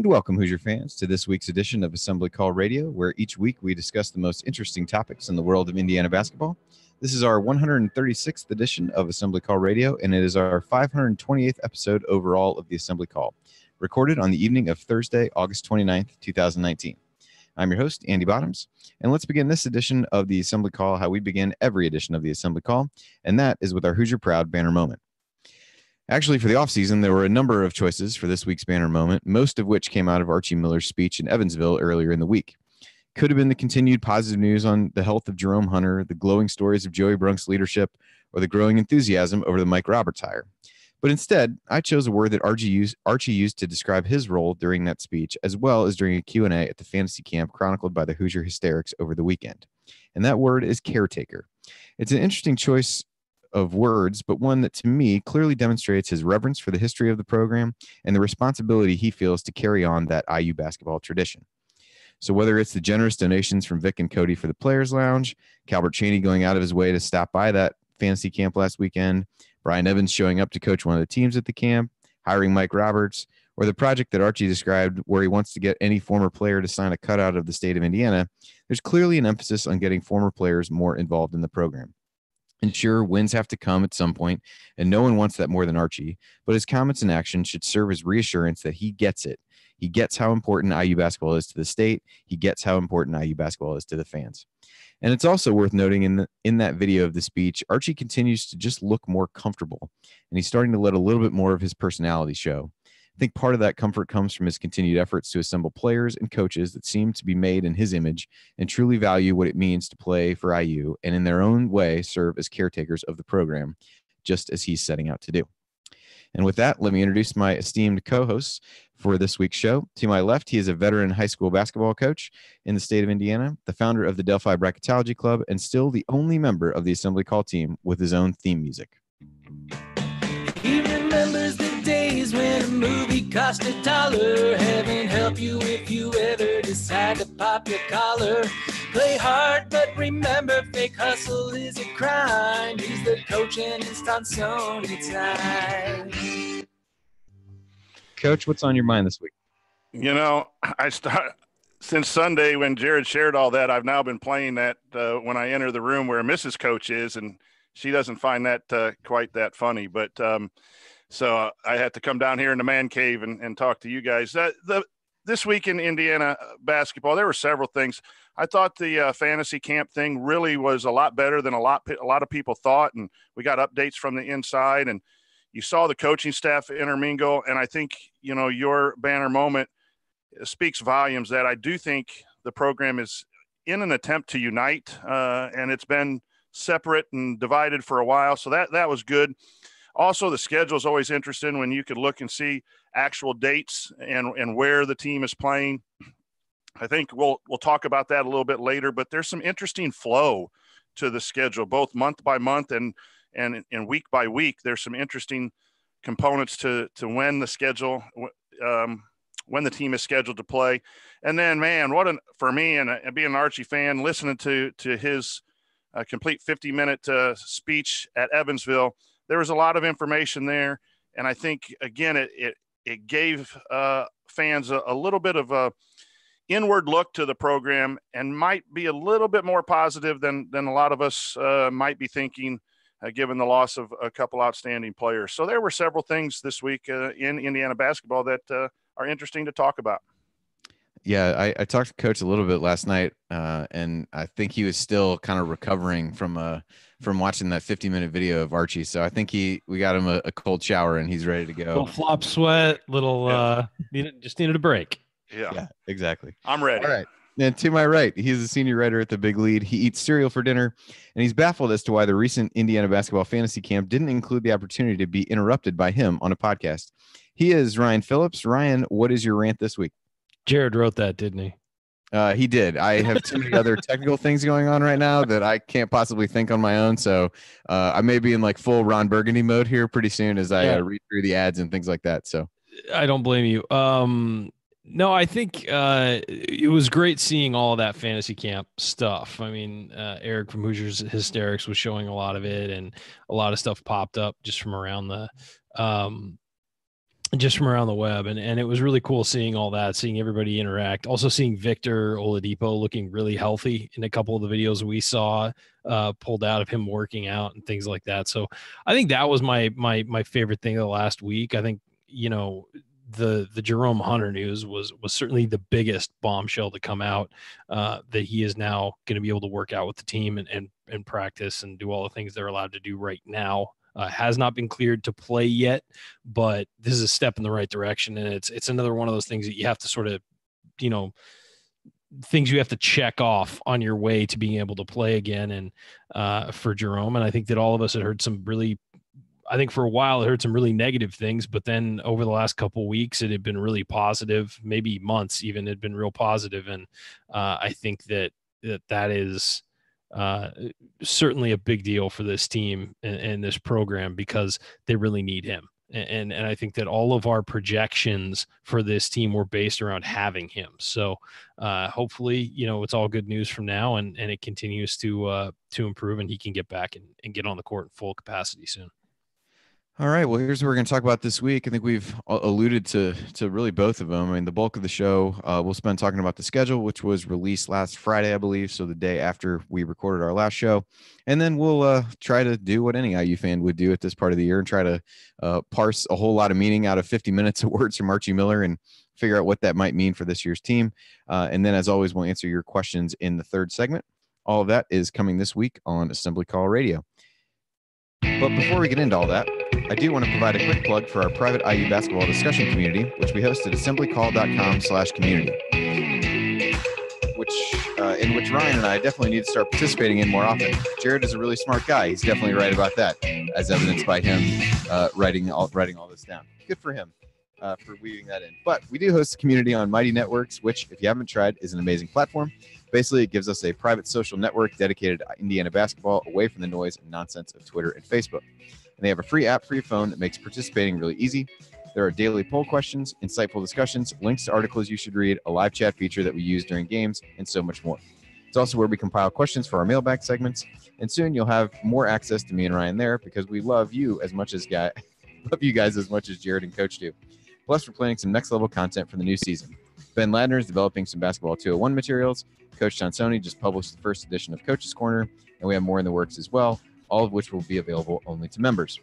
welcome, Hoosier fans, to this week's edition of Assembly Call Radio, where each week we discuss the most interesting topics in the world of Indiana basketball. This is our 136th edition of Assembly Call Radio, and it is our 528th episode overall of the Assembly Call, recorded on the evening of Thursday, August 29th, 2019. I'm your host, Andy Bottoms, and let's begin this edition of the Assembly Call how we begin every edition of the Assembly Call, and that is with our Hoosier Proud banner moment. Actually, for the offseason, there were a number of choices for this week's banner moment, most of which came out of Archie Miller's speech in Evansville earlier in the week. Could have been the continued positive news on the health of Jerome Hunter, the glowing stories of Joey Brunk's leadership, or the growing enthusiasm over the Mike Roberts hire. But instead, I chose a word that Archie used to describe his role during that speech, as well as during a Q&A at the fantasy camp chronicled by the Hoosier Hysterics over the weekend. And that word is caretaker. It's an interesting choice of words, but one that to me clearly demonstrates his reverence for the history of the program and the responsibility he feels to carry on that IU basketball tradition. So whether it's the generous donations from Vic and Cody for the Players Lounge, Calbert Cheney going out of his way to stop by that fantasy camp last weekend, Brian Evans showing up to coach one of the teams at the camp, hiring Mike Roberts, or the project that Archie described where he wants to get any former player to sign a cutout of the state of Indiana, there's clearly an emphasis on getting former players more involved in the program. And sure, wins have to come at some point, and no one wants that more than Archie, but his comments and actions should serve as reassurance that he gets it. He gets how important IU basketball is to the state. He gets how important IU basketball is to the fans. And it's also worth noting in that video of the speech, Archie continues to just look more comfortable, and he's starting to let a little bit more of his personality show. I think part of that comfort comes from his continued efforts to assemble players and coaches that seem to be made in his image and truly value what it means to play for IU and in their own way serve as caretakers of the program, just as he's setting out to do. And with that, let me introduce my esteemed co-hosts for this week's show. To my left, he is a veteran high school basketball coach in the state of Indiana, the founder of the Delphi Bracketology Club, and still the only member of the Assembly Call team with his own theme music. He remembers the days when a movie cost $1. Heaven help you if you ever decide to pop your collar. Play hard, but remember, fake hustle is a crime. He's the coach and it's on Sony time. Coach, what's on your mind this week? You know, since Sunday when Jared shared all that, I've now been playing that when I enter the room where Mrs. Coach is, and she doesn't find that quite that funny. But so I had to come down here in the man cave and talk to you guys. This week in Indiana basketball, there were several things. I thought the fantasy camp thing really was a lot better than a lot of people thought, and we got updates from the inside, and you saw the coaching staff intermingle. And I think, you know, your banner moment speaks volumes that I do think the program is in an attempt to unite, and it's been separate and divided for a while. So that was good. Also, the schedule is always interesting when you could look and see actual dates and where the team is playing. I think we'll talk about that a little bit later, but there's some interesting flow to the schedule, both month by month and week by week. There's some interesting components to when the schedule, when the team is scheduled to play. And then, man, for me and being an Archie fan, listening to his complete 50-minute speech at Evansville, there was a lot of information there. And I think, again, it gave fans a little bit of a inward look to the program and might be a little bit more positive than a lot of us might be thinking, given the loss of a couple outstanding players. So there were several things this week in Indiana basketball that are interesting to talk about. Yeah, I talked to Coach a little bit last night, and I think he was still kind of recovering from watching that 50-minute video of Archie. So I think we got him a cold shower, and he's ready to go. Little flop sweat, just needed a break. Yeah, exactly. I'm ready. All right. And to my right, he's a senior writer at the Big Lead. He eats cereal for dinner, and he's baffled as to why the recent Indiana basketball fantasy camp didn't include the opportunity to be interrupted by him on a podcast. He is Ryan Phillips. Ryan, what is your rant this week? Jared wrote that, didn't he? He did. I have too many other technical things going on right now that I can't possibly think on my own. So I may be in like full Ron Burgundy mode here pretty soon as I read through the ads and things like that. So I don't blame you. No, I think it was great seeing all of that fantasy camp stuff. I mean, Eric from Hoosiers Hysterics was showing a lot of it, and a lot of stuff popped up just from around the just from around the web. And it was really cool seeing all that, seeing everybody interact, also seeing Victor Oladipo looking really healthy in a couple of the videos we saw pulled out of him working out and things like that. So I think that was my favorite thing of the last week. I think, the Jerome Hunter news was certainly the biggest bombshell to come out, that he is now going to be able to work out with the team and practice and do all the things they're allowed to do right now. Has not been cleared to play yet, but this is a step in the right direction. And it's another one of those things that you have to sort of, things you have to check off on your way to being able to play again. And for Jerome, and I think that all of us had heard I think for a while I heard some really negative things, but then over the last couple of weeks, it had been really positive, maybe months even, had been real positive. And I think that is certainly a big deal for this team and this program, because they really need him. And I think that all of our projections for this team were based around having him. So hopefully, it's all good news from now, and it continues to improve, and he can get back and get on the court in full capacity soon. All right. Well, here's what we're going to talk about this week. I think we've alluded to really both of them. I mean, the bulk of the show we'll spend talking about the schedule, which was released last Friday, I believe. So the day after we recorded our last show. And then we'll try to do what any IU fan would do at this part of the year and try to parse a whole lot of meaning out of 50 minutes of words from Archie Miller and figure out what that might mean for this year's team. And then, as always, we'll answer your questions in the third segment. All of that is coming this week on Assembly Call Radio. But before we get into all that, I do want to provide a quick plug for our private IU basketball discussion community, which we host at assemblycall.com/community, in which Ryan and I definitely need to start participating in more often. Jared is a really smart guy. He's definitely right about that, as evidenced by him writing all this down. Good for him for weaving that in. But we do host a community on Mighty Networks, which, if you haven't tried, is an amazing platform. Basically, it gives us a private social network dedicated to Indiana basketball, away from the noise and nonsense of Twitter and Facebook. And they have a free app for your phone that makes participating really easy. There are daily poll questions, insightful discussions, links to articles you should read, a live chat feature that we use during games, and so much more. It's also where we compile questions for our mailbag segments, and soon you'll have more access to me and Ryan there, because we love you as much as love you guys as much as Jared and Coach do. Plus, we're planning some next level content for the new season. Ben Ladner is developing some Basketball 201 materials. Coach Tonsoni just published the first edition of Coach's Corner, and we have more in the works as well, all of which will be available only to members.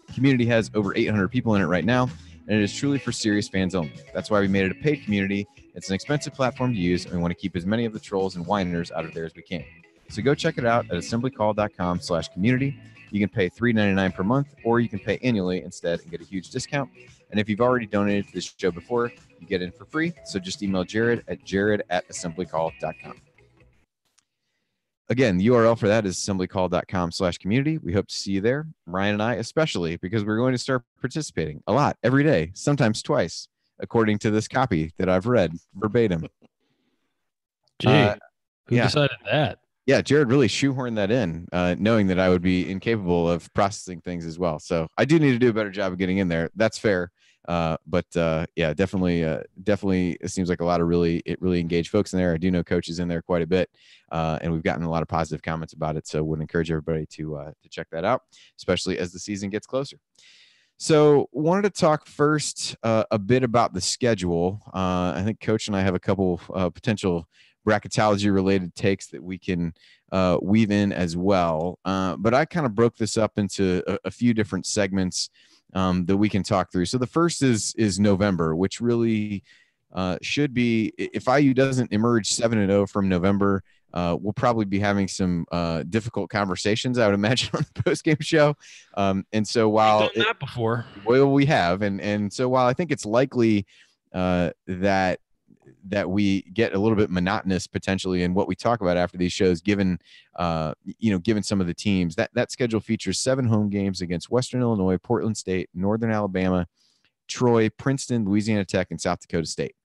The community has over 800 people in it right now, and it is truly for serious fans only. That's why we made it a paid community. It's an expensive platform to use, and we want to keep as many of the trolls and whiners out of there as we can. So go check it out at assemblycall.com/community. You can pay $3.99 per month, or you can pay annually instead and get a huge discount. And if you've already donated to this show before, you get in for free. So just email Jared at jared@assemblycall.com. Again, the URL for that is assemblycall.com/community. We hope to see you there. Ryan and I, especially, because we're going to start participating a lot every day, sometimes twice, according to this copy that I've read verbatim. Gee, who decided that? Yeah, Jared really shoehorned that in, knowing that I would be incapable of processing things as well. So I do need to do a better job of getting in there. That's fair. But definitely it seems like a lot of really engaged folks in there. I do know coaches in there quite a bit, and we've gotten a lot of positive comments about it. So would encourage everybody to check that out, especially as the season gets closer. So wanted to talk first a bit about the schedule. I think Coach and I have a couple potential bracketology related takes that we can weave in as well. But I kind of broke this up into a few different segments that we can talk through. So the first is November, which really should be, if IU doesn't emerge 7-0 from November, we'll probably be having some difficult conversations, I would imagine, on the post-game show. And so while we've done that before, well, we have, and so while I think it's likely that we get a little bit monotonous potentially in what we talk about after these shows, given some of the teams, that schedule features 7 home games against Western Illinois, Portland State, Northern Alabama, Troy, Princeton, Louisiana Tech, and South Dakota State.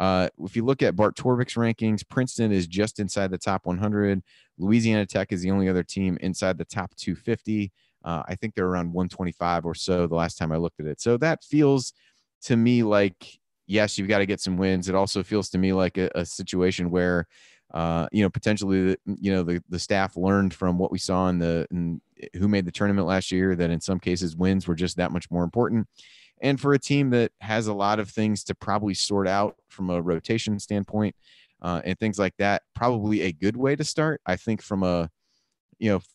If you look at Bart Torvik's rankings, Princeton is just inside the top 100. Louisiana Tech is the only other team inside the top 250. I think they're around 125 or so the last time I looked at it. So that feels to me like, yes, you've got to get some wins. It also feels to me like a situation where, potentially, the staff learned from what we saw in who made the tournament last year, that in some cases wins were just that much more important. And for a team that has a lot of things to probably sort out from a rotation standpoint and things like that, probably a good way to start. I think from a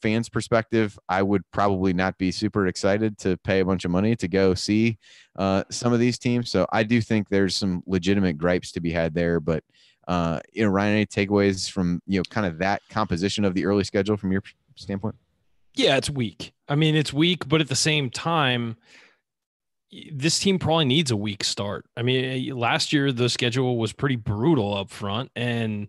fans perspective, I would probably not be super excited to pay a bunch of money to go see some of these teams. So I do think there's some legitimate gripes to be had there. But, Ryan, any takeaways from, kind of that composition of the early schedule from your standpoint? Yeah, it's weak. I mean, it's weak, but at the same time, this team probably needs a weak start. I mean, last year the schedule was pretty brutal up front, and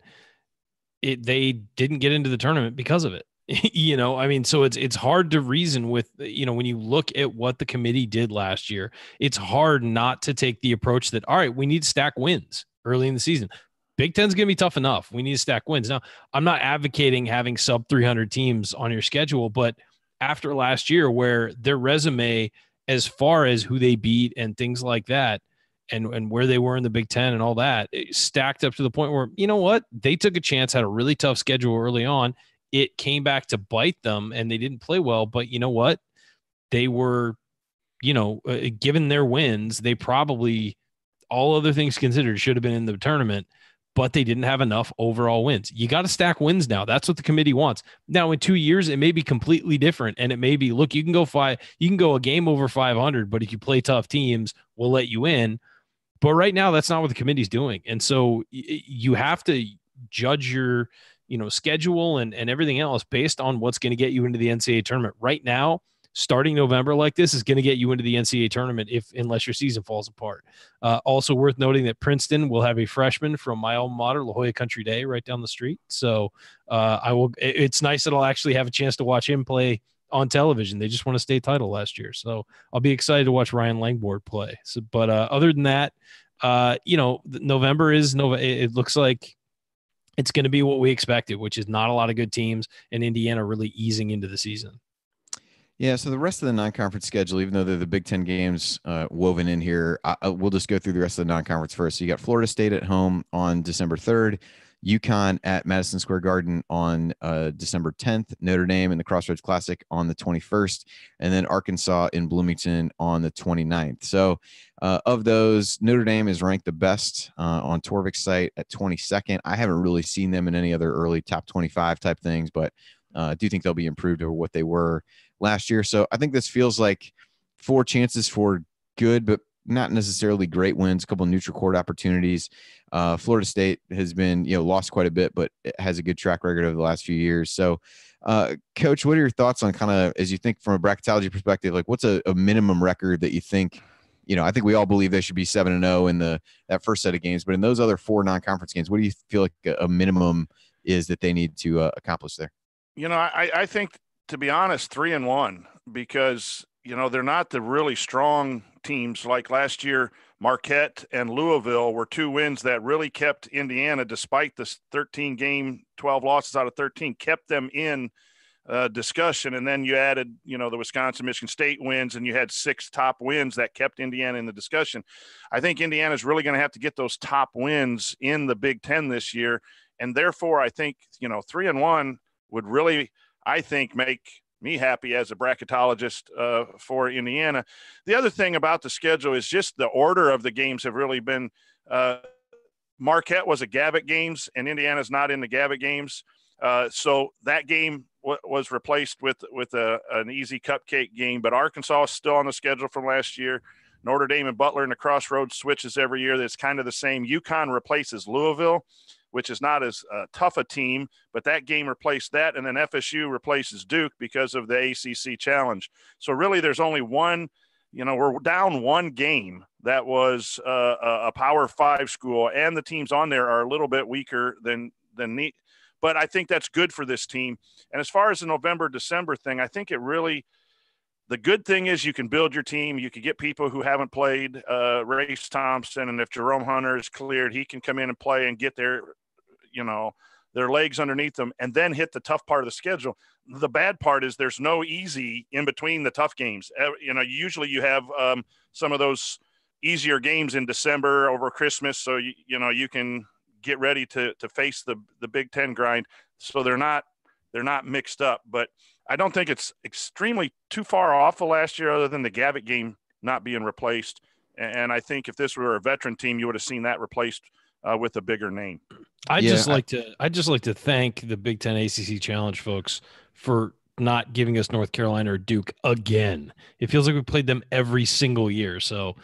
they didn't get into the tournament because of it. I mean, so it's hard to reason with, when you look at what the committee did last year, it's hard not to take the approach that, all right, we need to stack wins early in the season. Big Ten's going to be tough enough. We need to stack wins. Now, I'm not advocating having sub 300 teams on your schedule, but after last year where their resume, as far as who they beat and things like that, and where they were in the Big Ten and all that, it stacked up to the point where, you know what, they took a chance, had a really tough schedule early on. It came back to bite them and they didn't play well, but you know what? They were, given their wins, they probably, all other things considered, should have been in the tournament, but they didn't have enough overall wins. You got to stack wins now. That's what the committee wants. Now, in 2 years, it may be completely different. And it may be, look, you can go a game over 500, but if you play tough teams, we'll let you in. But right now, that's not what the committee's doing. And so you have to judge your, schedule and everything else based on what's going to get you into the NCAA tournament. Right now, starting November like this is going to get you into the NCAA tournament unless your season falls apart. Also worth noting that Princeton will have a freshman from my alma mater, La Jolla Country Day, right down the street. So it's nice that I'll actually have a chance to watch him play on television. They just won a state title last year. So I'll be excited to watch Ryan Langborg play. So, but other than that, November is it looks like it's going to be what we expected, which is not a lot of good teams, and Indiana really easing into the season. Yeah, so the rest of the non-conference schedule, even though they're the Big Ten games woven in here, we'll just go through the rest of the non-conference first. So you got Florida State at home on December 3rd, UConn at Madison Square Garden on December 10th, Notre Dame in the Crossroads Classic on the 21st, and then Arkansas in Bloomington on the 29th. So of those, Notre Dame is ranked the best on Torvik's site at 22nd. I haven't really seen them in any other early top 25 type things, but I do think they'll be improved over what they were last year. So I think this feels like 4 chances for good, but not necessarily great wins, a couple of neutral court opportunities. Florida State has been, lost quite a bit, but it has a good track record over the last few years. So, Coach, what are your thoughts on kind of, as you think from a bracketology perspective, like what's a minimum record that you think, I think we all believe they should be 7-0 in that first set of games, but in those other 4 non-conference games, what do you feel like a minimum is that they need to accomplish there? I think, to be honest, 3-1, because, they're not the really strong teams. Like last year, Marquette and Louisville were 2 wins that really kept Indiana, despite this 13-game, 12 losses out of 13, kept them in discussion. And then you added, the Wisconsin, Michigan State wins, and you had 6 top wins that kept Indiana in the discussion. I think Indiana's really going to have to get those top wins in the Big Ten this year. And therefore, I think, 3-1 would really, I think, make me happy as a bracketologist for Indiana. The other thing about the schedule is just the order of the games have really been Marquette was a Gavitt games, and Indiana's not in the Gavitt games. So that game was replaced with an easy cupcake game, but Arkansas is still on the schedule from last year. Notre Dame and Butler in the Crossroads switches every year. That's kind of the same. UConn replaces Louisville, which is not as tough a team, but that game replaced that. And then FSU replaces Duke because of the ACC challenge. So really there's only one, we're down 1 game that was a Power 5 school, and the teams on there are a little bit weaker than neat. But I think that's good for this team. And as far as the November, December thing, I think it really, the good thing is you can build your team. You can get people who haven't played, Race Thompson, and if Jerome Hunter is cleared, he can come in and play and get their legs underneath them and then hit the tough part of the schedule. The bad part is there's no easy in between the tough games. Usually you have some of those easier games in December over Christmas. So, you can get ready to face the Big Ten grind. So they're not mixed up, but I don't think it's extremely too far off of last year, other than the Gavitt game not being replaced. And I think if this were a veteran team, you would have seen that replaced with a bigger name. I'd just like to thank the Big Ten ACC Challenge folks for not giving us North Carolina or Duke again. It feels like we played them every single year. So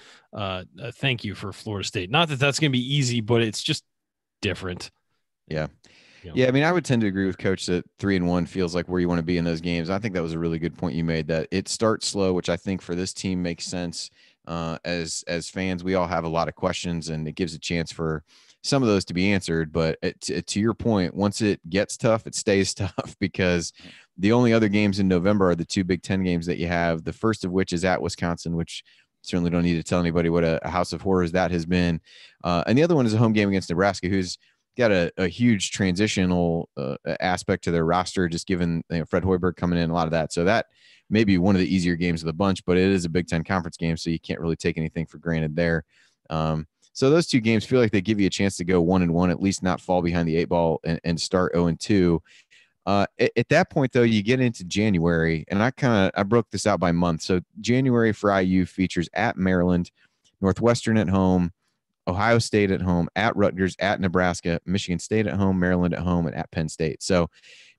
thank you for Florida State. Not that that's going to be easy, but it's just different. Yeah. Yeah, I mean, I would tend to agree with Coach that 3-1 feels like where you want to be in those games. I think that was a really good point you made, that it starts slow, which I think for this team makes sense. As fans, we all have a lot of questions, and it gives a chance for some of those to be answered. But to your point, once it gets tough, it stays tough, because the only other games in November are the 2 Big Ten games that you have, the first of which is at Wisconsin, which certainly don't need to tell anybody what a house of horrors that has been. And the other one is a home game against Nebraska, who's got a huge transitional aspect to their roster, just given Fred Hoiberg coming in, a lot of that. So that may be one of the easier games of the bunch, but it is a Big Ten conference game, so you can't really take anything for granted there. So those 2 games feel like they give you a chance to go 1-1, at least not fall behind the 8 ball and start 0-2. At that point, though, you get into January, and I broke this out by month. So January for IU features at Maryland, Northwestern at home, Ohio State at home, at Rutgers, at Nebraska, Michigan State at home, Maryland at home, and at Penn State. So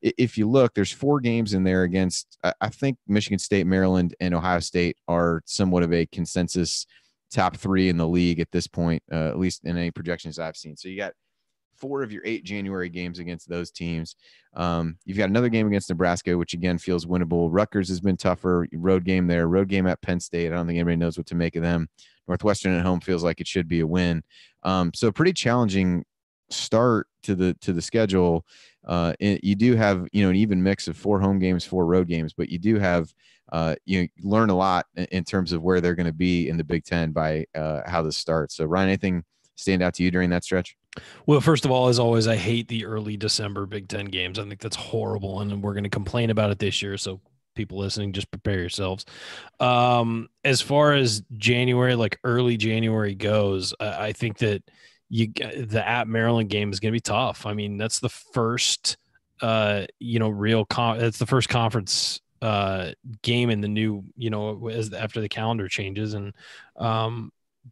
if you look, there's 4 games in there against, I think Michigan State, Maryland, and Ohio State are somewhat of a consensus top 3 in the league at this point, at least in any projections I've seen. So you got 4 of your 8 January games against those teams. You've got another game against Nebraska, which again feels winnable. Rutgers has been tougher. Road game there. Road game at Penn State. I don't think anybody knows what to make of them. Northwestern at home feels like it should be a win. So pretty challenging start to the schedule. You do have an even mix of 4 home games, 4 road games, but you do have you learn a lot in terms of where they're going to be in the Big Ten by how this starts. So Ryan, anything stand out to you during that stretch? Well, first of all, as always, I hate the early December Big Ten games. I think that's horrible, and we're going to complain about it this year. So people listening, just prepare yourselves. As far as January, like early January goes, I think that the at Maryland game is going to be tough. I mean, that's the first, that's the first conference game in the new, after the calendar changes, and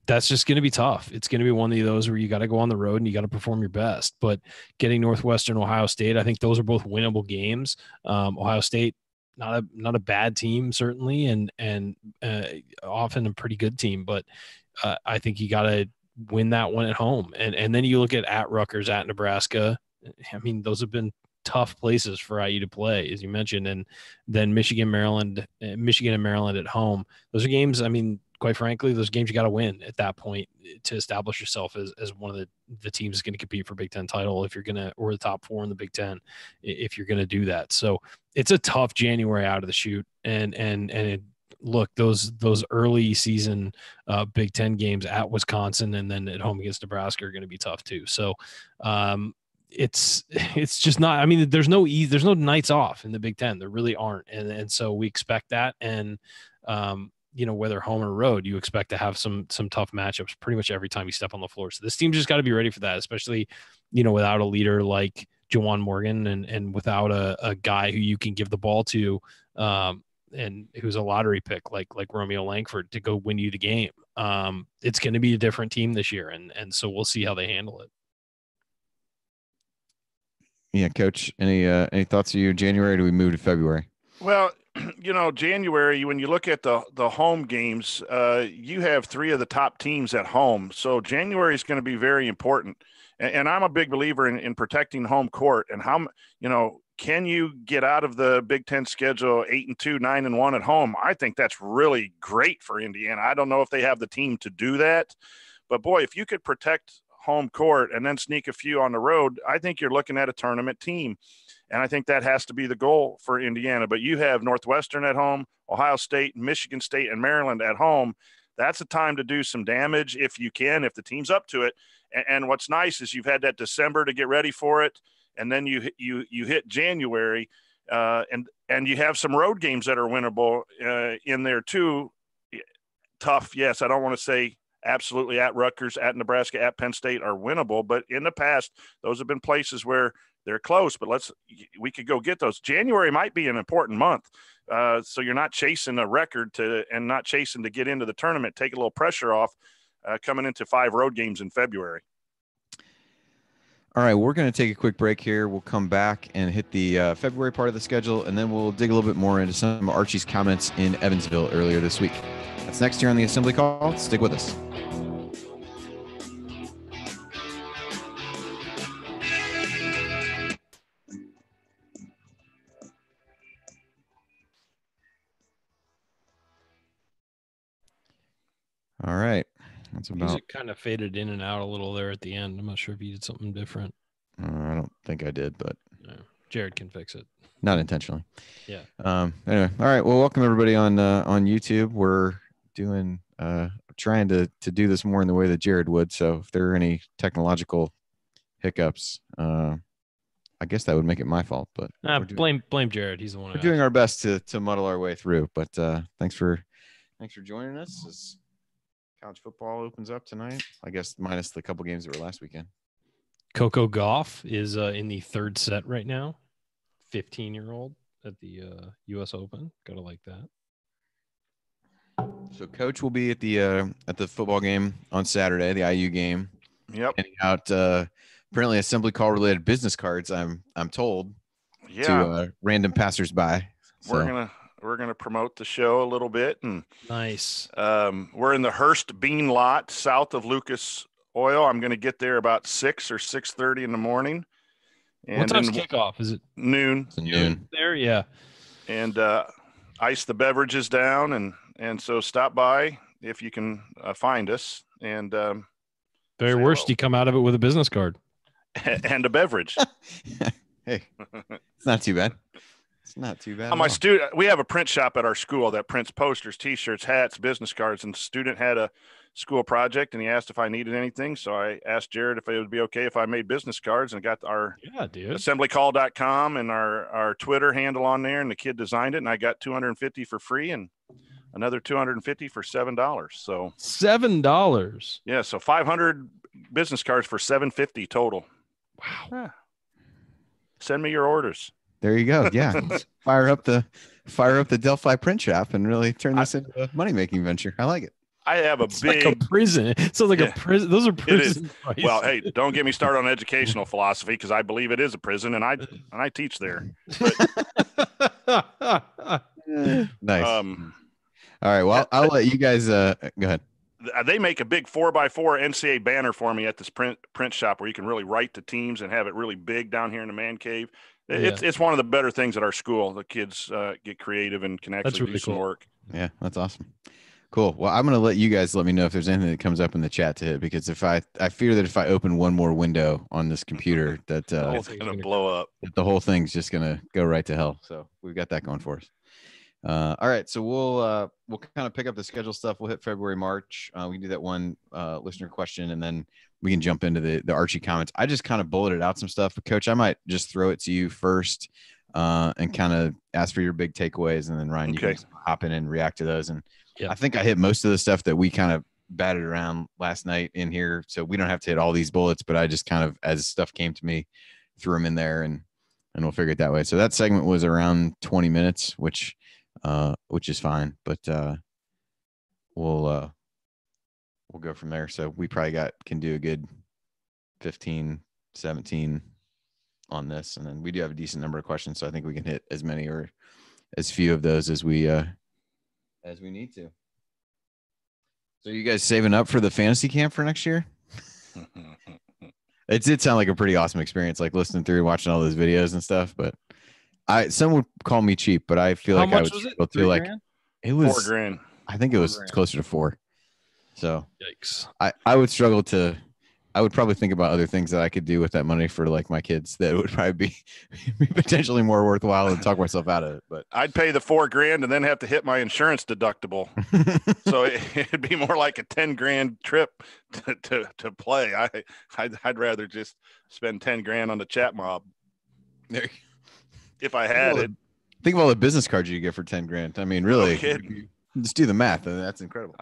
that's just going to be tough. It's going to be one of those where you got to go on the road and you got to perform your best. But getting Northwestern, Ohio State, I think those are both winnable games. Ohio State, not a bad team certainly, and often a pretty good team. But I think you got to win that one at home. And then you look at Rutgers, at Nebraska. I mean, those have been tough places for IU to play, as you mentioned, and then Michigan and Maryland at home. Those are games, I mean, quite frankly, those games you got to win at that point to establish yourself as one of the teams that's going to compete for Big Ten title, if you're going to, or the top 4 in the Big Ten, if you're going to do that. So it's a tough January out of the chute. Look, those early season Big Ten games at Wisconsin and then at home against Nebraska are going to be tough too. So it's just not, I mean, there's no nights off in the Big Ten. There really aren't. And so we expect that. And, whether home or road, you expect to have some tough matchups pretty much every time you step on the floor. So this team's just got to be ready for that, especially, without a leader like Juwan Morgan and without a guy who you can give the ball to, and who's a lottery pick like Romeo Langford to go win you the game. It's going to be a different team this year. And so we'll see how they handle it. Yeah. Coach, any thoughts of you January? Or do we move to February? Well, January, when you look at the home games, you have 3 of the top teams at home. So January is going to be very important. And I'm a big believer in protecting home court and how, can you get out of the Big Ten schedule 8-2, 9-1 at home? I think that's really great for Indiana. I don't know if they have the team to do that, but boy, if you could protect home court and then sneak a few on the road, I think you're looking at a tournament team. And I think that has to be the goal for Indiana. But you have Northwestern at home, Ohio State, Michigan State, and Maryland at home. That's a time to do some damage if you can, if the team's up to it. And what's nice is you've had that December to get ready for it, and then you hit January, and you have some road games that are winnable in there too. Tough, yes. I don't want to say absolutely at Rutgers, at Nebraska, at Penn State are winnable, but in the past, those have been places where they're close, but we could go get those. January might be an important month. So you're not chasing a record and not chasing to get into the tournament, take a little pressure off coming into 5 road games in February. All right, we're going to take a quick break here. We'll come back and hit the February part of the schedule, and then we'll dig a little bit more into some of Archie's comments in Evansville earlier this week. That's next here on the Assembly Call. Stick with us. All right. That's about. Music kind of faded in and out a little there at the end. I'm not sure if you did something different. I don't think I did, but No. Jared can fix it. not intentionally. Yeah. Anyway, all right. Well, welcome everybody on YouTube. We're doing trying to do this more in the way that Jared would. So if there are any technological hiccups, I guess that would make it my fault. But blame Jared. He's the one. We're doing our best to muddle our way through. But thanks for joining us. As college football opens up tonight, I guess minus the couple games that were last weekend. Coco Gauff is in the 3rd set right now. 15-year-old at the U.S. Open. Gotta like that. So Coach will be at the football game on Saturday, the IU game. Yep. Handing out apparently assembly call related business cards. I'm told. Yeah. To random passersby. So. We're gonna promote the show a little bit, and Nice. We're in the Hearst Bean Lot south of Lucas Oil. I'm gonna get there about 6 or 6:30 in the morning. And what time's kickoff? Is it noon? It's noon. There, yeah. And ice the beverages down, and so stop by if you can find us. And Very worst, you come out of it with a business card and a beverage. Hey, it's not too bad. It's not too bad. We have a print shop at our school that prints posters, T-shirts, hats, business cards. And the student had a school project, and he asked if I needed anything. So I asked Jared if it would be okay if I made business cards, and got our assemblycall.com and our Twitter handle on there. And the kid designed it, and I got $250 for free and another $250 for $7. So $7. Yeah, so 500 business cards for $750 total. Wow. Yeah. Send me your orders. There you go. Yeah. fire up the Delphi print shop and really turn this into a money-making venture. I like it. I have It's like a prison. It sounds like a prison. Those are prison prices. Well, hey, don't get me started on educational philosophy, because I believe it is a prison, and I teach there. Nice. All right. Well, I'll let you guys go ahead. They make a big 4x4 NCAA banner for me at this print shop where you can really write the teams and have it really big down here in the man cave. It's one of the better things at our school. The kids get creative and can actually do some work. Yeah, that's awesome. Cool. Well, I'm going to let you guys let me know if there's anything that comes up in the chat to hit, because I fear that if I open one more window on this computer, that it's going to blow up. The whole thing's just going to go right to hell. So we've got that going for us. All right. So we'll kind of pick up the schedule stuff. We'll hit February, March. We can do that one listener question, and then we can jump into the Archie comments. I just kind of bulleted out some stuff, but Coach, I might just throw it to you first and kind of ask for your big takeaways, and then Ryan, you can hop in and react to those. And I think I hit most of the stuff that we kind of batted around last night in here, so we don't have to hit all these bullets, but I just kind of, as stuff came to me, threw them in there, and we'll figure it that way. So that segment was around 20 minutes, which is fine, but we'll go from there. So we probably can do a good 15, 17 on this, and then we do have a decent number of questions, so I think we can hit as many or as few of those as we need to. So you guys saving up for the fantasy camp for next year? It did sound like a pretty awesome experience, like listening through and watching all those videos and stuff, but some would call me cheap, but I feel like I would go through like it was $4,000. I think it was closer to 4. So yikes. I would struggle I would probably think about other things that I could do with that money for like my kids that would probably be potentially more worthwhile and talk myself out of it. But I'd pay the $4,000 and then have to hit my insurance deductible. So it'd be more like a $10,000 trip to play. I'd rather just spend $10,000 on the chat mob. If I had it. Think of all the business cards you get for $10,000. I mean, really, just do the math. That's incredible.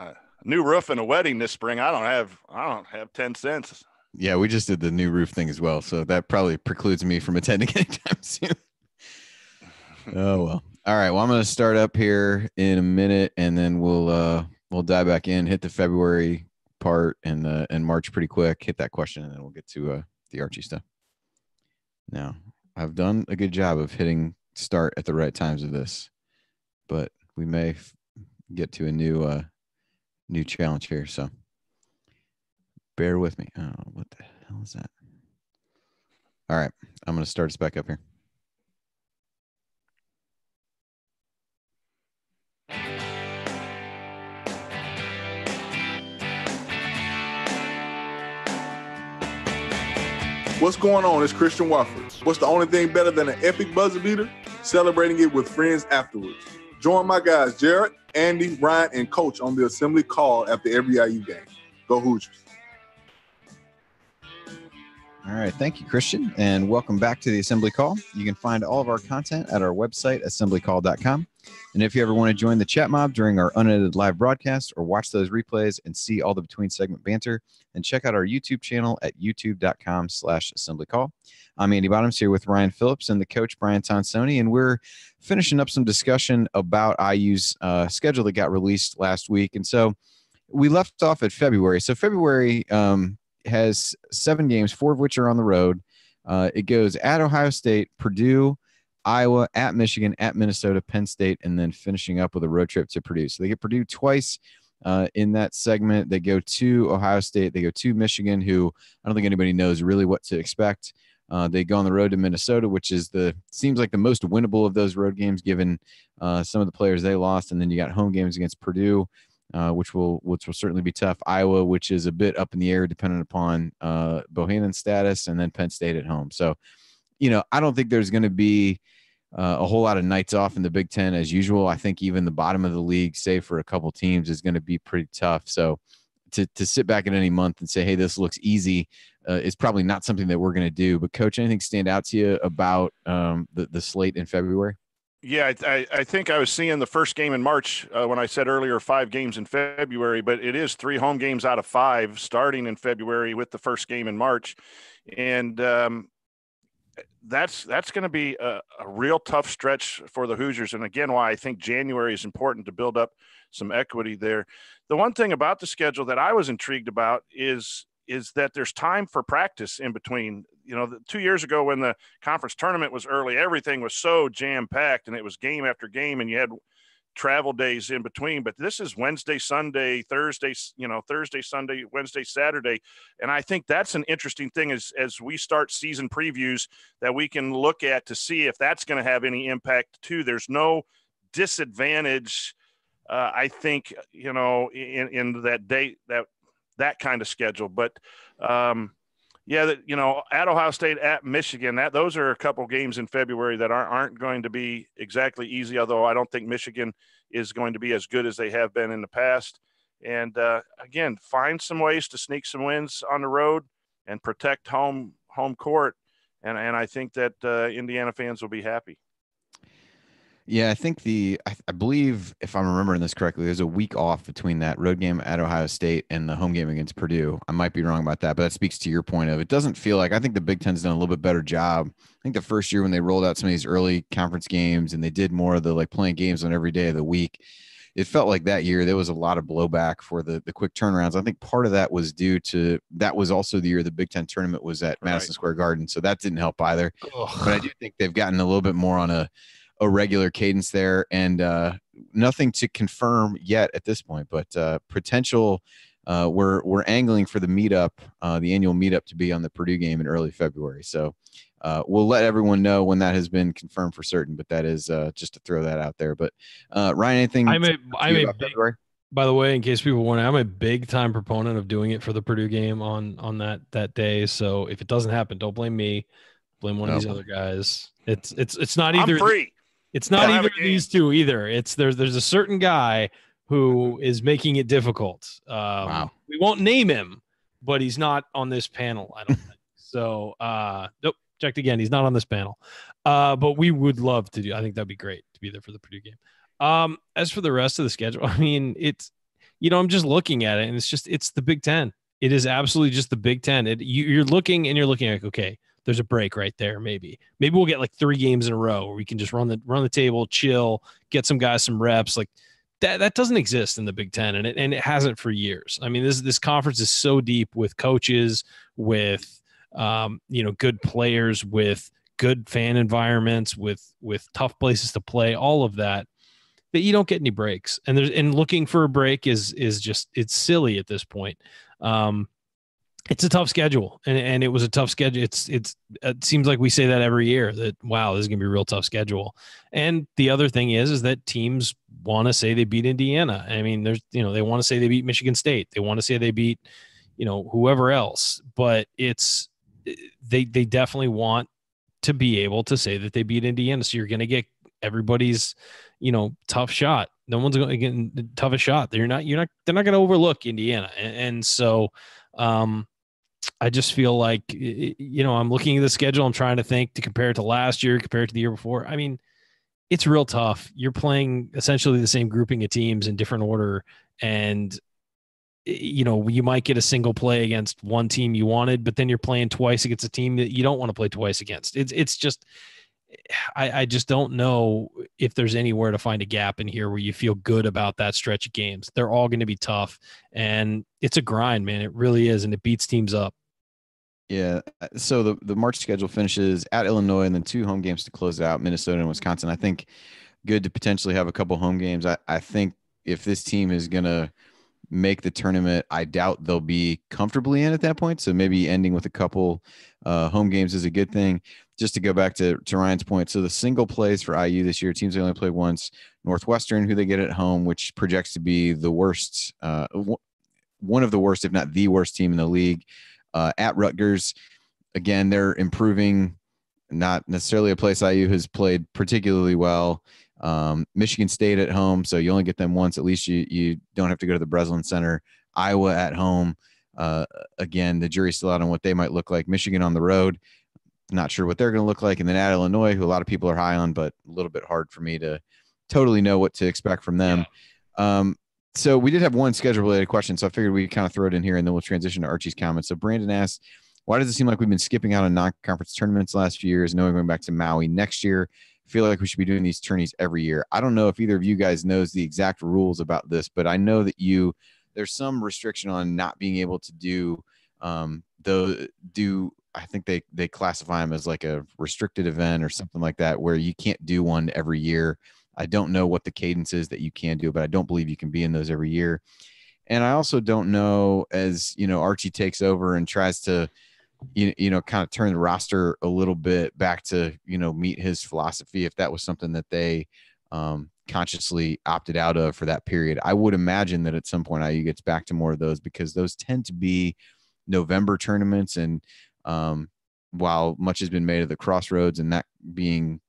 New roof and a wedding this spring. I don't have 10 cents. Yeah, we just did the new roof thing as well, so that probably precludes me from attending anytime soon. Oh well. All right. Well, I'm going to start up here in a minute, and then we'll dive back in, hit the February part, and March pretty quick. Hit that question, and then we'll get to the Archie stuff. Now, I've done a good job of hitting start at the right times of this, but we may get to a new challenge here. So bear with me. Oh, what the hell is that? All right. I'm going to start us back up here. What's going on? It's Christian Wofford. What's the only thing better than an epic buzzer beater? Celebrating it with friends afterwards. Join my guys, Jared, Andy, Ryan, and Coach on the assembly call after every IU game. Go Hoosiers. All right. Thank you, Christian, and welcome back to the Assembly Call. You can find all of our content at our website, assemblycall.com. And if you ever want to join the chat mob during our unedited live broadcast or watch those replays and see all the between segment banter, then check out our YouTube channel at youtube.com/assemblycall. I'm Andy Bottoms here with Ryan Phillips and the coach, Brian Tonsoni, and we're finishing up some discussion about IU's schedule that got released last week. And so we left off at February. So February has 7 games, 4 of which are on the road. It goes at Ohio State, Purdue, Iowa, at Michigan, at Minnesota, Penn State, and then finishing up with a road trip to Purdue. So they get Purdue twice in that segment. They go to Ohio State. They go to Michigan, who I don't think anybody knows really what to expect. They go on the road to Minnesota, which is seems like the most winnable of those road games, given some of the players they lost. And then you got home games against Purdue, which will certainly be tough. Iowa, which is a bit up in the air, depending upon Bohannon's status, and then Penn State at home. So, I don't think there's going to be a whole lot of nights off in the Big Ten as usual. I think even the bottom of the league, save for a couple teams, is going to be pretty tough. So to sit back in any month and say, hey, this looks easy, is probably not something that we're going to do. But Coach, anything stand out to you about the slate in February? Yeah, I think I was seeing the first game in March when I said earlier 5 games in February, but it is 3 home games out of 5 starting in February with the first game in March. And that's going to be a real tough stretch for the Hoosiers. And again, why I think January is important to build up some equity there. The one thing about the schedule that I was intrigued about is that there's time for practice in between. 2 years ago when the conference tournament was early, everything was so jam-packed and it was game after game and you had travel days in between. But this is Wednesday, Sunday, Thursday, Thursday, Sunday, Wednesday, Saturday. And I think that's an interesting thing as we start season previews that we can look at to see if that's going to have any impact too. There's no disadvantage, I think, in that date, that kind of schedule. But at Ohio State, at Michigan, those are a couple games in February that aren't going to be exactly easy, although I don't think Michigan is going to be as good as they have been in the past. And again, find some ways to sneak some wins on the road and protect home court. And I think that Indiana fans will be happy. Yeah, I think I believe, if I'm remembering this correctly, there's a week off between that road game at Ohio State and the home game against Purdue. I might be wrong about that, but that speaks to your point of it doesn't feel like, I think the Big Ten's done a little bit better job. I think the first year when they rolled out some of these early conference games and they did more of the playing games on every day of the week, it felt like that year there was a lot of blowback for the quick turnarounds. I think part of that was due to that was also the year the Big Ten tournament was at Madison Square Garden, so that didn't help either. Ugh. But I do think they've gotten a little bit more on a regular cadence there, and nothing to confirm yet at this point, but potential. We're angling for the meetup, the annual meetup, to be on the Purdue game in early February. So we'll let everyone know when that has been confirmed for certain. But that is just to throw that out there. But Ryan, anything? I'm a big, February? By the way, in case people wonder, I'm a big time proponent of doing it for the Purdue game on that day. So if it doesn't happen, don't blame me. Blame one of these other guys. It's not either. I'm free. It's not either of these two either. It's there's a certain guy who is making it difficult. Wow. We won't name him, but he's not on this panel, I don't think. So, nope, checked again. He's not on this panel. But we would love to do. I think that'd be great to be there for the Purdue game. As for the rest of the schedule, I mean, it's, I'm just looking at it and it's the Big Ten. It is absolutely just the Big Ten. You're looking like, okay, there's a break right there. Maybe we'll get like 3 games in a row where we can just run the table, chill, get some guys some reps. Like that doesn't exist in the Big Ten, and it hasn't for years. I mean, this conference is so deep with coaches, with good players, with good fan environments, with tough places to play, all of that you don't get any breaks. And looking for a break is just, it's silly at this point. It's a tough schedule, and it was a tough schedule. It seems like we say that every year that, wow, this is going to be a real tough schedule. And the other thing is that teams want to say they beat Indiana. I mean, they want to say they beat Michigan State. They want to say they beat, whoever else, but they definitely want to be able to say that they beat Indiana. So you're going to get everybody's, tough shot. No one's going to get the toughest shot. They're not going to overlook Indiana. And so, I just feel like, I'm looking at the schedule. I'm trying to think to compare it to last year, compare it to the year before. I mean, it's real tough. You're playing essentially the same grouping of teams in different order. And, you might get a single play against one team you wanted, but then you're playing twice against a team that you don't want to play twice against. It's just, I just don't know if there's anywhere to find a gap in here where you feel good about that stretch of games. They're all going to be tough, and it's a grind, man. It really is, and it beats teams up. Yeah. So the March schedule finishes at Illinois and then 2 home games to close it out, Minnesota and Wisconsin. I think good to potentially have a couple home games. I think if this team is going to make the tournament, I doubt they'll be comfortably in at that point. So maybe ending with a couple home games is a good thing. Just to go back to Ryan's point. So the single plays for IU this year, teams only play once. Northwestern, who they get at home, which projects to be the worst, one of the worst, if not the worst team in the league. At Rutgers, again, they're improving. Not necessarily a place IU has played particularly well. Michigan State at home, so you only get them once. At least you don't have to go to the Breslin Center. Iowa at home. Again, the jury's still out on what they might look like. Michigan on the road. Not sure what they're going to look like. And then at Illinois, who a lot of people are high on, but a little bit hard for me to totally know what to expect from them. Yeah. So we did have one schedule-related question, so I figured we'd kind of throw it in here, and then we'll transition to Archie's comments. So Brandon asked, why does it seem like we've been skipping out on non-conference tournaments the last few years, knowing we're going back to Maui next year? I feel like we should be doing these tourneys every year. I don't know if either of you guys knows the exact rules about this, but I know that there's some restriction on not being able to do I think they classify them as like a restricted event or something like that, where you can't do one every year. I don't know what the cadence is that you can do, but I don't believe you can be in those every year. And I also don't know, as Archie takes over and tries to, kind of turn the roster a little bit back to, meet his philosophy, if that was something that they consciously opted out of for that period. I would imagine that at some point IU gets back to more of those, because those tend to be November tournaments. And while much has been made of the Crossroads and that being,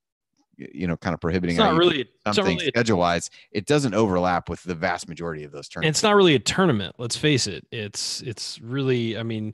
kind of prohibiting something schedule-wise, it doesn't overlap with the vast majority of those tournaments. And it's not really a tournament. Let's face it. It's really, I mean,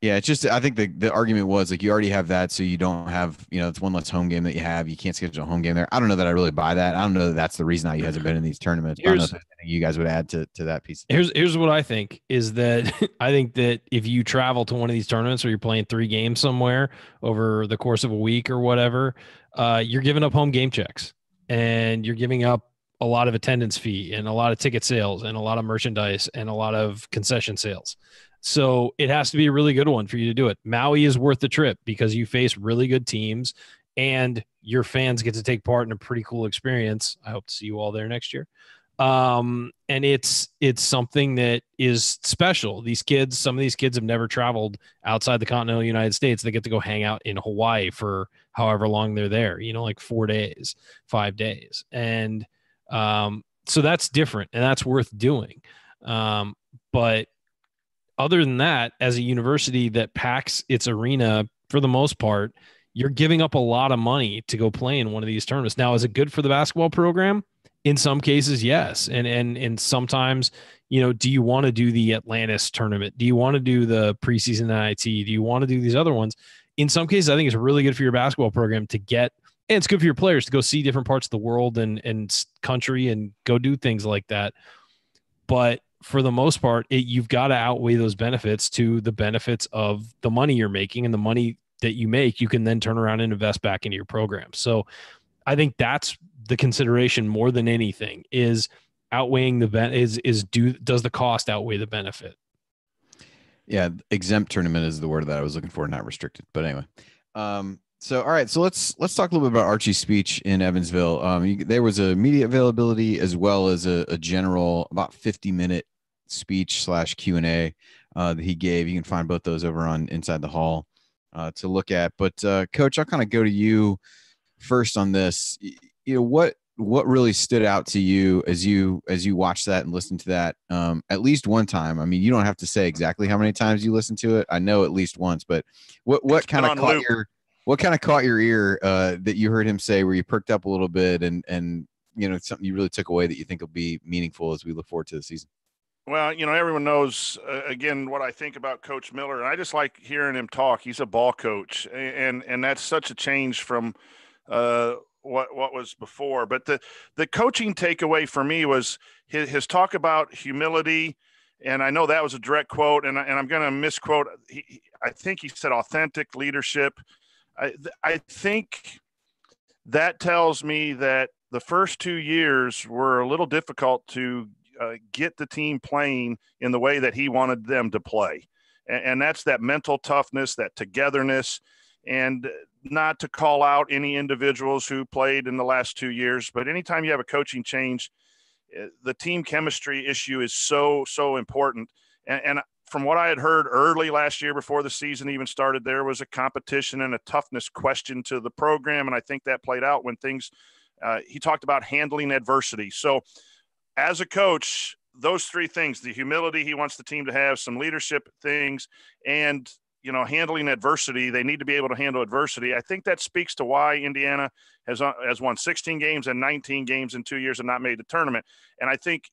yeah, it's just, I think the argument was like, you already have that, so you don't have, it's one less home game that you have. You can't schedule a home game there. I don't know that I really buy that. I don't know that that's the reason IU hasn't been in these tournaments. I don't know if there's anything you guys would add to that piece. Here's what I think is that I think that if you travel to one of these tournaments or you're playing 3 games somewhere over the course of a week or whatever, you're giving up home game checks, and you're giving up a lot of attendance fee and a lot of ticket sales and a lot of merchandise and a lot of concession sales. So it has to be a really good one for you to do it. Maui is worth the trip because you face really good teams and your fans get to take part in a pretty cool experience. I hope to see you all there next year. And it's something that is special. Some of these kids have never traveled outside the continental United States. They get to go hang out in Hawaii for however long they're there, like 4 days, 5 days. And so that's different, and that's worth doing. But other than that, as a university that packs its arena for the most part, you're giving up a lot of money to go play in one of these tournaments. Now, is it good for the basketball program? In some cases, yes. And sometimes, do you want to do the Atlantis tournament? Do you want to do the preseason NIT? Do you want to do these other ones? In some cases, I think it's really good for your basketball program to get, and it's good for your players to go see different parts of the world and country and go do things like that. But for the most part, you've got to outweigh those benefits to the benefits of the money you're making, and the money that you make, you can then turn around and invest back into your program. So I think that's the consideration more than anything, is outweighing the does the cost outweigh the benefit? Yeah, exempt tournament is the word that I was looking for, not restricted. But anyway, so all right, so let's talk a little bit about Archie's speech in Evansville. There was a media availability as well as a general about 50-minute speech / Q&A that he gave. You can find both those over on Inside the Hall to look at. But Coach, I'll kind of go to you first on this. What really stood out to you as you watched that and listened to that at least one time? I mean, you don't have to say exactly how many times you listened to it. I know at least once, but what kind of caught your ear that you heard him say, where you perked up a little bit and something you really took away that you think will be meaningful as we look forward to the season? Well, everyone knows, again, what I think about Coach Miller, and I just like hearing him talk. He's a ball coach, and that's such a change from what was before. But the coaching takeaway for me was his talk about humility, and I know that was a direct quote, and I'm going to misquote. I think he said authentic leadership. I think that tells me that the first 2 years were a little difficult to get the team playing in the way that he wanted them to play. And that's that mental toughness, that togetherness, and not to call out any individuals who played in the last 2 years, but anytime you have a coaching change, the team chemistry issue is so important. And from what I had heard early last year, before the season even started, there was a competition and a toughness question to the program. And I think that played out when he talked about handling adversity. So as a coach, those three things, the humility he wants the team to have, some leadership things, and handling adversity. They need to be able to handle adversity. I think that speaks to why Indiana has won 16 games and 19 games in 2 years and not made the tournament. And I think,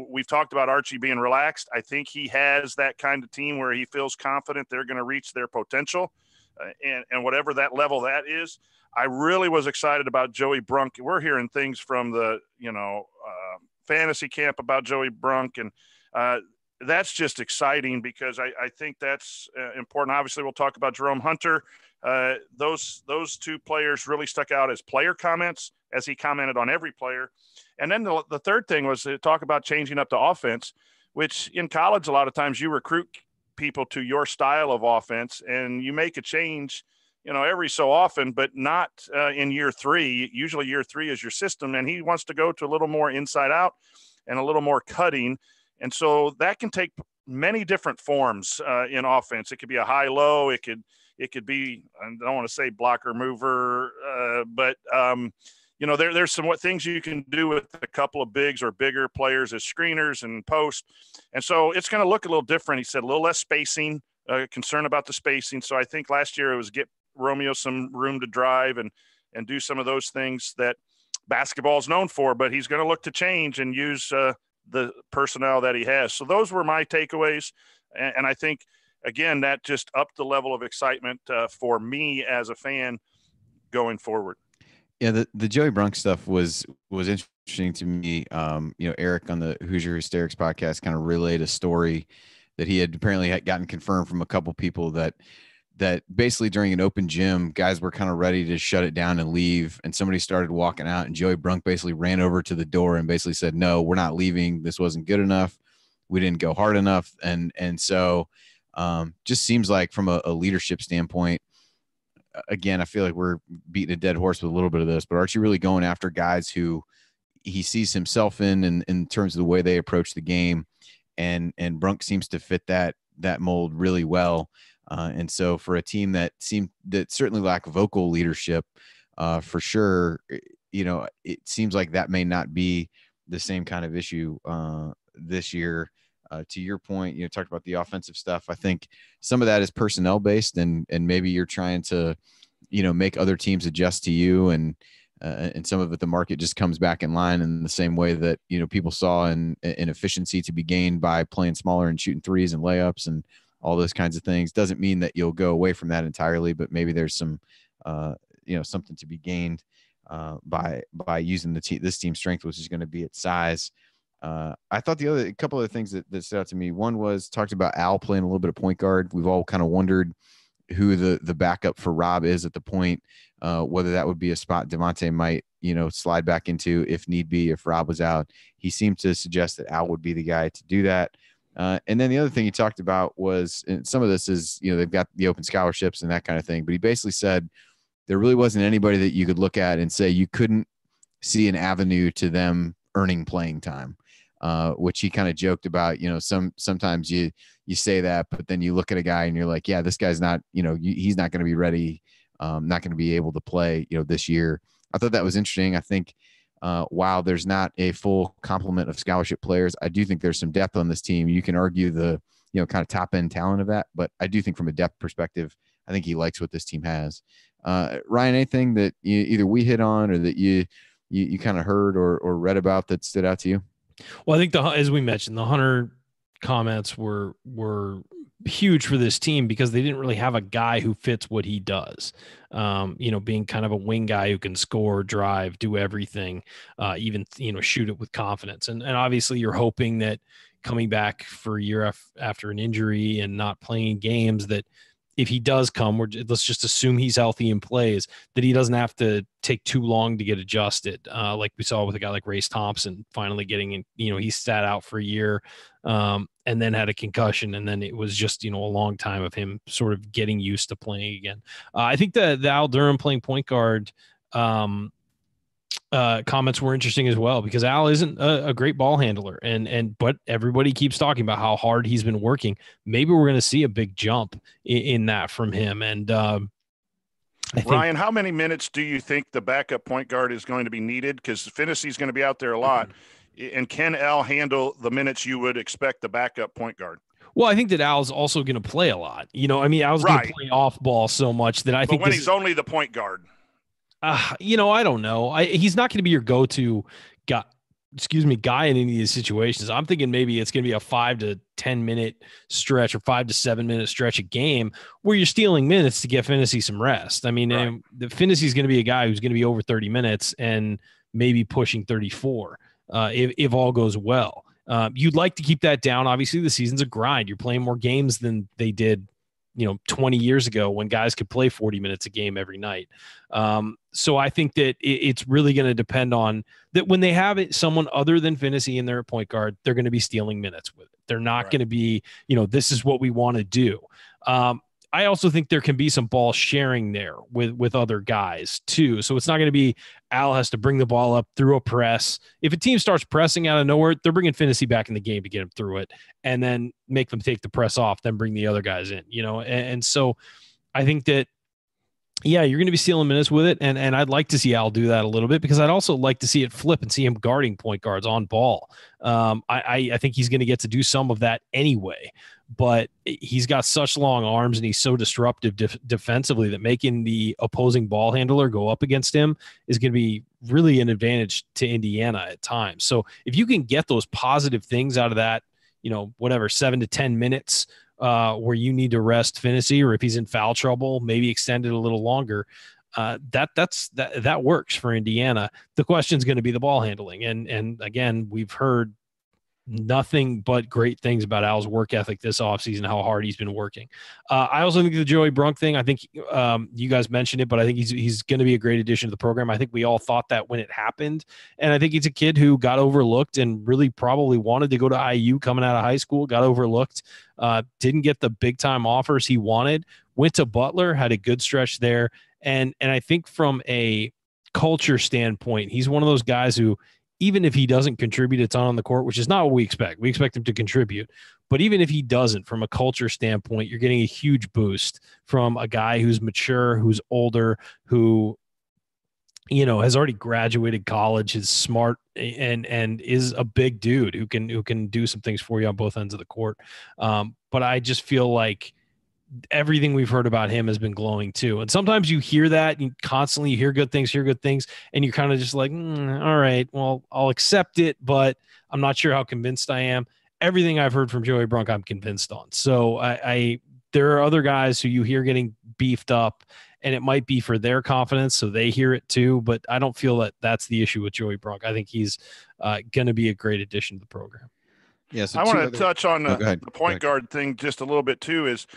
we've talked about Archie being relaxed. I think he has that kind of team where he feels confident they're going to reach their potential, and whatever that level that is. I really was excited about Joey Brunk. We're hearing things from the, fantasy camp about Joey Brunk, and that's just exciting because I think that's important. Obviously, we'll talk about Jerome Hunter. Those two players really stuck out as player comments, as he commented on every player. And then the third thing was to talk about changing up the offense, which in college, a lot of times you recruit people to your style of offense and you make a change, every so often, but not in year three. Usually year three is your system, and he wants to go to a little more inside out and a little more cutting. And so that can take many different forms in offense. It could be a high-low. It could be, I don't want to say blocker mover, but there's some things you can do with a couple of bigs or bigger players as screeners and post. And so it's going to look a little different. He said a little less spacing, concern about the spacing. So I think last year it was get Romeo some room to drive and do some of those things that basketball is known for, but he's going to look to change and use the personnel that he has. So those were my takeaways. And I think, again, that just upped the level of excitement for me as a fan going forward. Yeah, the Joey Brunk stuff was interesting to me. Eric on the Hoosier Hysterics podcast kind of relayed a story that he had apparently gotten confirmed from a couple people that basically during an open gym, guys were kind of ready to shut it down and leave, and somebody started walking out, and Joey Brunk basically ran over to the door and basically said, "No, we're not leaving. This wasn't good enough. We didn't go hard enough." And so just seems like from a leadership standpoint, again, I feel like we're beating a dead horse with a little bit of this, but Archie really going after guys who he sees himself in terms of the way they approach the game, and Brunk seems to fit that mold really well. And so for a team that certainly lack vocal leadership, for sure, it seems like that may not be the same kind of issue this year. To your point, talked about the offensive stuff. I think some of that is personnel based, and maybe you're trying to, make other teams adjust to you, and some of it, the market just comes back in line in the same way that, people saw an efficiency to be gained by playing smaller and shooting threes and layups and all those kinds of things. Doesn't mean that you'll go away from that entirely, but maybe there's some, something to be gained by using this team's strength, which is going to be its size. I thought a couple of things that stood out to me. One was talked about Al playing a little bit of point guard. We've all kind of wondered who the backup for Rob is at the point, whether that would be a spot Devontae might, slide back into if need be, if Rob was out. He seemed to suggest that Al would be the guy to do that. And then the other thing he talked about was, and some of this is, they've got the open scholarships and that kind of thing, but he basically said there really wasn't anybody that you could look at and say you couldn't see an avenue to them earning playing time, which he kind of joked about. Sometimes you say that, but then you look at a guy and you're like, yeah, this guy's not, he's not going to be ready, not going to be able to play, this year. I thought that was interesting. I think while there's not a full complement of scholarship players, I do think there's some depth on this team. You can argue the, kind of top end talent of that, but I do think from a depth perspective, I think he likes what this team has. Ryan, anything that either we hit on or that you kind of heard or read about that stood out to you? Well, I think as we mentioned, the Hunter comments were huge for this team because they didn't really have a guy who fits what he does. Being kind of a wing guy who can score, drive, do everything, even, shoot it with confidence. And obviously you're hoping that coming back for a year after an injury and not playing games, that if he does come, let's just assume he's healthy and plays, that he doesn't have to take too long to get adjusted. Like we saw with a guy like Race Thompson finally getting in, he sat out for a year and then had a concussion. And then it was just, a long time of him sort of getting used to playing again. I think the Al Durham playing point guard comments were interesting as well, because Al isn't a great ball handler, but everybody keeps talking about how hard he's been working. Maybe we're going to see a big jump in that from him. And Ryan, how many minutes do you think the backup point guard is going to be needed? Because Finney's going to be out there a lot. And can Al handle the minutes you would expect the backup point guard? Well, I think that Al's also going to play a lot. Al's going to play off ball so much that I think when he's only the point guard. I don't know. He's not going to be your go-to guy in any of these situations. I'm thinking maybe it's going to be a 5 to 10 minute stretch or 5 to 7 minute stretch a game where you're stealing minutes to get Finney some rest. I mean, right. The Finney's going to be a guy who's going to be over 30 minutes and maybe pushing 34 if all goes well. You'd like to keep that down. Obviously, the season's a grind. You're playing more games than they did 20 years ago when guys could play 40 minutes a game every night. So I think that it's really going to depend on that. When they have someone other than Finney in their point guard, they're going to be stealing minutes with it. They're not going to be, this is what we want to do. I also think there can be some ball sharing there with other guys too. So it's not going to be Al has to bring the ball up through a press. If a team starts pressing out of nowhere, they're bringing Finney back in the game to get him through it and then make them take the press off, then bring the other guys in, and so I think that, yeah, you're going to be stealing minutes with it. And I'd like to see Al do that a little bit, because I'd also like to see it flip and see him guarding point guards on ball. I think he's going to get to do some of that anyway, but he's got such long arms and he's so disruptive defensively that making the opposing ball handler go up against him is going to be really an advantage to Indiana at times. So if you can get those positive things out of that, 7 to 10 minutes, where you need to rest Finney, or if he's in foul trouble, maybe extend it a little longer. That works for Indiana. The question is going to be the ball handling. And again, we've heard nothing but great things about Al's work ethic this offseason, how hard he's been working. I also think the Joey Brunk thing, I think you guys mentioned it, but I think he's going to be a great addition to the program. I think we all thought that when it happened. And I think he's a kid who got overlooked and really probably wanted to go to IU coming out of high school, got overlooked, didn't get the big time offers he wanted, went to Butler, had a good stretch there. And I think from a culture standpoint, he's one of those guys who, even if he doesn't contribute a ton on the court, which is not what we expect. We expect him to contribute. But even if he doesn't, from a culture standpoint, you're getting a huge boost from a guy who's mature, who's older, who, has already graduated college, is smart, and is a big dude who can do some things for you on both ends of the court. But I just feel like everything we've heard about him has been glowing too. And sometimes you hear that, you constantly hear good things, and you're kind of just like, all right, well, I'll accept it, but I'm not sure how convinced I am. Everything I've heard from Joey Brunk, I'm convinced on. So there are other guys who you hear getting beefed up, and it might be for their confidence, so they hear it too. But I don't feel that that's the issue with Joey Brunk. I think he's going to be a great addition to the program. Yeah, so I want to touch on the point guard thing just a little bit too. Is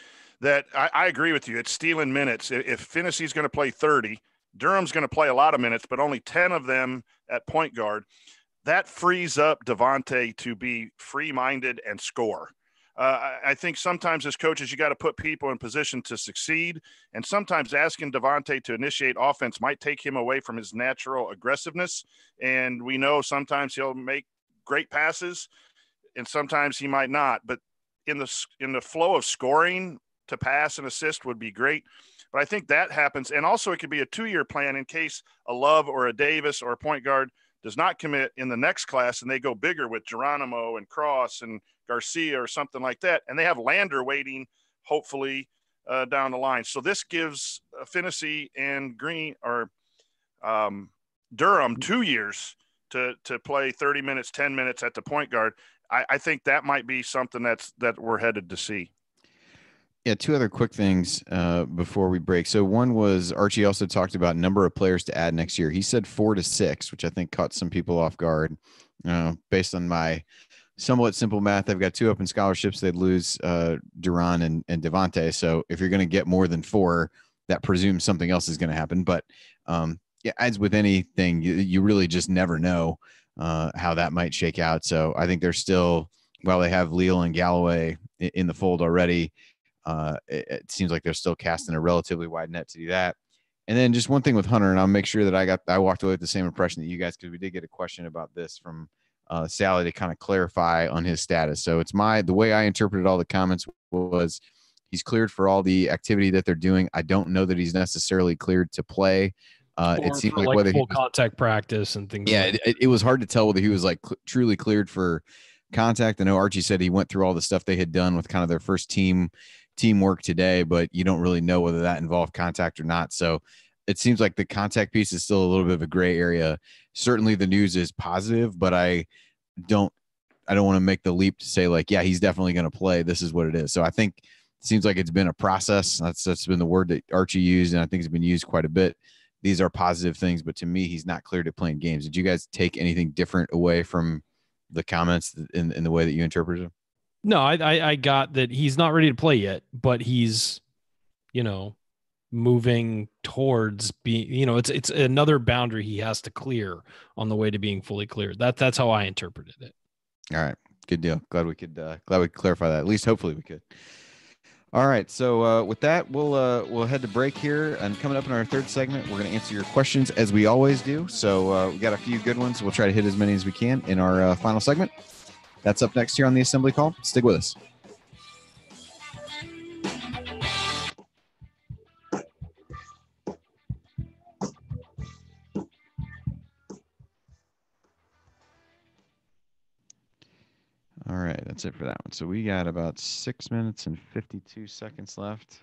that I agree with you. It's stealing minutes. If Finney's going to play 30, Durham's going to play a lot of minutes, but only 10 of them at point guard. That frees up Devontae to be free-minded and score. I think sometimes as coaches, you got to put people in position to succeed. And sometimes asking Devontae to initiate offense might take him away from his natural aggressiveness. And we know sometimes he'll make great passes and sometimes he might not. But in the flow of scoring, to pass and assist would be great. But I think that happens. And also it could be a 2-year plan in case a Love or a Davis or a point guard does not commit in the next class and they go bigger with Geronimo and Cross and Garcia or something like that. And they have Lander waiting, hopefully, down the line. So this gives Finney and Green or Durham 2 years to play 30 minutes, 10 minutes at the point guard. I think that might be something that we're headed to see. Yeah, 2 other quick things before we break. So one was Archie also talked about number of players to add next year. He said 4 to 6, which I think caught some people off guard. Based on my somewhat simple math, I've got 2 open scholarships. They'd lose Duran and Devontae. So if you're going to get more than 4, that presumes something else is going to happen. But yeah, as with anything, you really just never know how that might shake out. So I think they're still, while they have Leal and Galloway in the fold already, it seems like they're still casting a relatively wide net to do that. And then just one thing with Hunter, and I'll make sure that I walked away with the same impression that you guys, because we did get a question about this from Sally to kind of clarify on his status. So it's the way I interpreted all the comments was he's cleared for all the activity that they're doing. I don't know that he's necessarily cleared to play. It seemed like whether full contact practice and things. Yeah, it was hard to tell whether he was like truly cleared for contact. I know Archie said he went through all the stuff they had done with kind of their first teamwork today, but you don't really know whether that involved contact or not. So it seems like the contact piece is still a little bit of a gray area. Certainly the news is positive, but I don't want to make the leap to say like, yeah, he's definitely going to play. This is what it is. So I think it seems like it's been a process. That's been the word that Archie used, and I think it's been used quite a bit. These are positive things, but to me, he's not cleared to playing games. Did you guys take anything different away from the comments in the way that you interpreted them? No, I got that he's not ready to play yet, but he's, moving towards being, it's another boundary he has to clear on the way to being fully cleared. That's how I interpreted it. All right, good deal. Glad we could clarify that. At least hopefully we could. All right, so with that, we'll head to break here, and coming up in our third segment, we're going to answer your questions as we always do. So we got a few good ones. We'll try to hit as many as we can in our final segment. That's up next here on the Assembly Call. Stick with us. All right, that's it for that one. So we got about 6 minutes and 52 seconds left,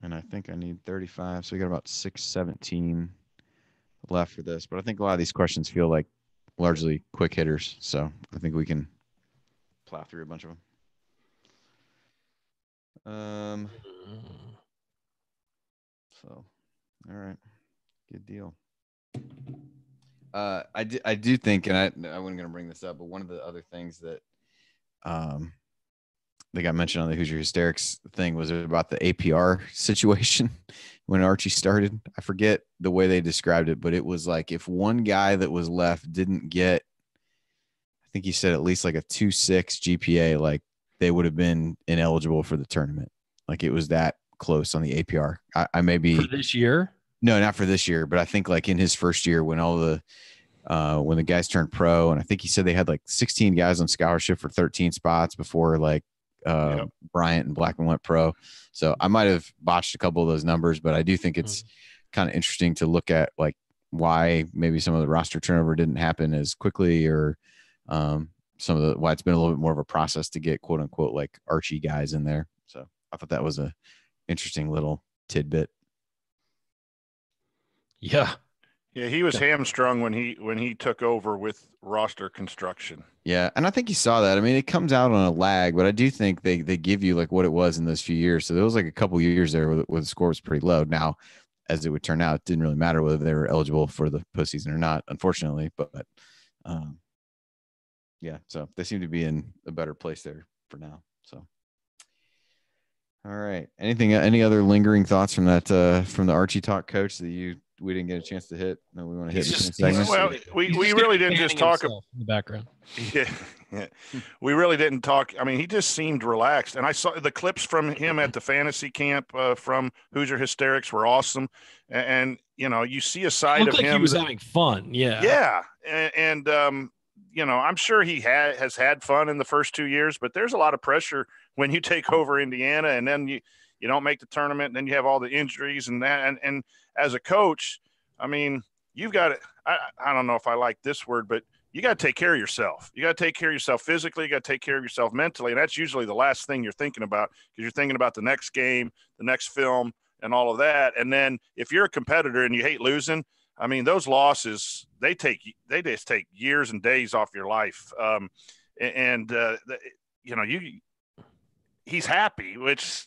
and I think I need 35. So we got about 6:17 left for this. But I think a lot of these questions feel like largely quick hitters, so I think we can plow through a bunch of them. So, all right, good deal. I do think, and I wasn't going to bring this up, but one of the other things that they got mentioned on the Hoosier Hysterics thing was about the APR situation when Archie started. I forget the way they described it, but it was like if one guy that was left didn't get, I think he said at least like a 2.6 GPA, like they would have been ineligible for the tournament. Like it was that close on the APR. I may be for this year. No, not for this year, but I think like in his first year when all the when the guys turned pro, and I think he said they had like 16 guys on scholarship for 13 spots before like Bryant and Blackman went pro. So I might have botched a couple of those numbers, but I do think it's kind of interesting to look at like why maybe some of the roster turnover didn't happen as quickly, or why it's been a little bit more of a process to get quote unquote like Archie guys in there. So I thought that was a interesting little tidbit. Yeah. Yeah, he was hamstrung when he took over with roster construction. Yeah, and I think you saw that. I mean, it comes out on a lag, but I do think they give you like what it was in those few years. So there was like a couple years there where the score was pretty low. Now, as it would turn out, it didn't really matter whether they were eligible for the postseason or not, unfortunately. But yeah, so they seem to be in a better place there for now. So, all right. Any other lingering thoughts from that from the Archie talk, Coach, that we didn't get a chance to hit? No, we want to hit this segment. Well, we really didn't just talk in the background. Yeah, we really didn't talk. I mean, he just seemed relaxed, and I saw the clips from him at the fantasy camp from Hoosier Hysterics were awesome. And you see a side of him. He was having fun. Yeah. Yeah, and I'm sure he has had fun in the first 2 years, but there's a lot of pressure when you take over Indiana, and then you don't make the tournament, and then you have all the injuries and that. And as a coach, I mean, you've got to. I don't know if I like this word, but you got to take care of yourself. You got to take care of yourself physically. You got to take care of yourself mentally. And that's usually the last thing you're thinking about, because you're thinking about the next game, the next film, and all of that. And then if you're a competitor and you hate losing, I mean, those losses, they just take years and days off your life. He's happy, which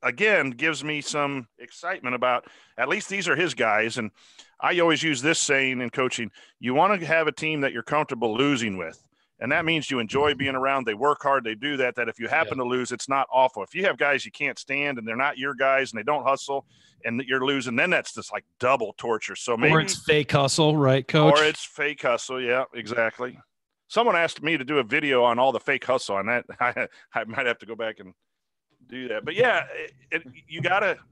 again gives me some excitement about, at least these are his guys. And I always use this saying in coaching: you want to have a team that you're comfortable losing with. And that means you enjoy being around. They work hard. They do that if you happen to lose, it's not awful. If you have guys you can't stand and they're not your guys and they don't hustle and you're losing, then that's just like double torture. So maybe, or it's fake hustle, right, Coach? Or it's fake hustle. Yeah, exactly. Someone asked me to do a video on all the fake hustle on that. I might have to go back and do that. But yeah,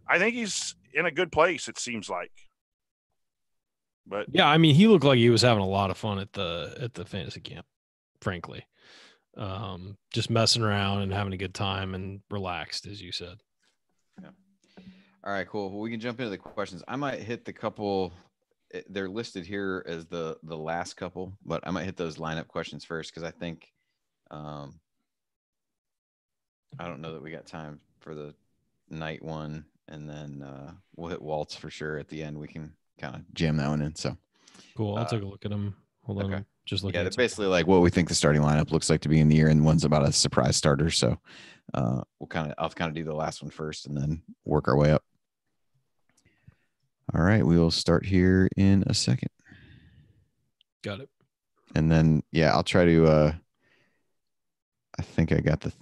I think he's in a good place, it seems like. But yeah, I mean, he looked like he was having a lot of fun at the fantasy camp, frankly. Just messing around and having a good time and relaxed, as you said. Yeah. All right, cool. Well, we can jump into the questions. I might hit the couple. They're listed here as the last couple, but I might hit those lineup questions first, because I think I don't know that we got time for the night one, and then we'll hit Waltz for sure at the end. We can kind of jam that one in. So cool. I'll take a look at them. Hold on. Okay. Just looking. Yeah, they're basically like what we think the starting lineup looks like to be in the year, and one's about a surprise starter. So I'll kind of do the last one first and then work our way up. All right, we will start here in a second. Got it. And then I'll try to I think I got the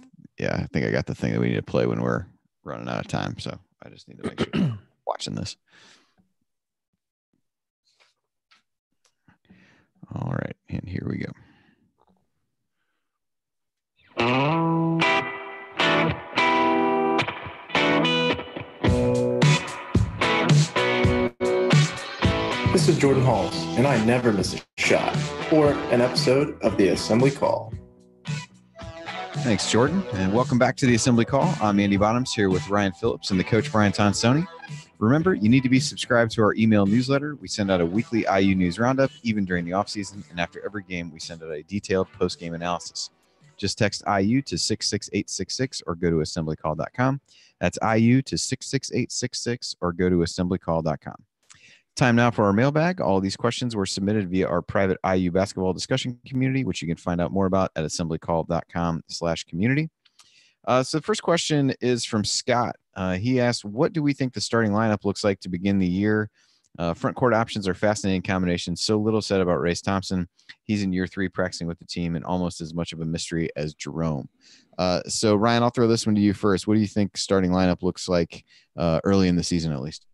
thing that we need to play when we're running out of time. So I just need to make sure I'm watching this. All right, and here we go. This is Jordan Halls, and I never miss a shot or an episode of the Assembly Call. Thanks, Jordan, and welcome back to the Assembly Call. I'm Andy Bottoms here with Ryan Phillips and the coach Brian Tonsoni. Remember, you need to be subscribed to our email newsletter. We send out a weekly IU news roundup, even during the offseason, and after every game, we send out a detailed post-game analysis. Just text IU to 66866 or go to assemblycall.com. That's IU to 66866 or go to assemblycall.com. Time now for our mailbag. All these questions were submitted via our private IU basketball discussion community, which you can find out more about at assemblycall.com/community. So the first question is from Scott. He asked, what do we think the starting lineup looks like to begin the year? Front court options are fascinating combinations. So little said about Race Thompson. He's in year 3 practicing with the team and almost as much of a mystery as Jerome. So Ryan, I'll throw this one to you first. What do you think starting lineup looks like early in the season, at least?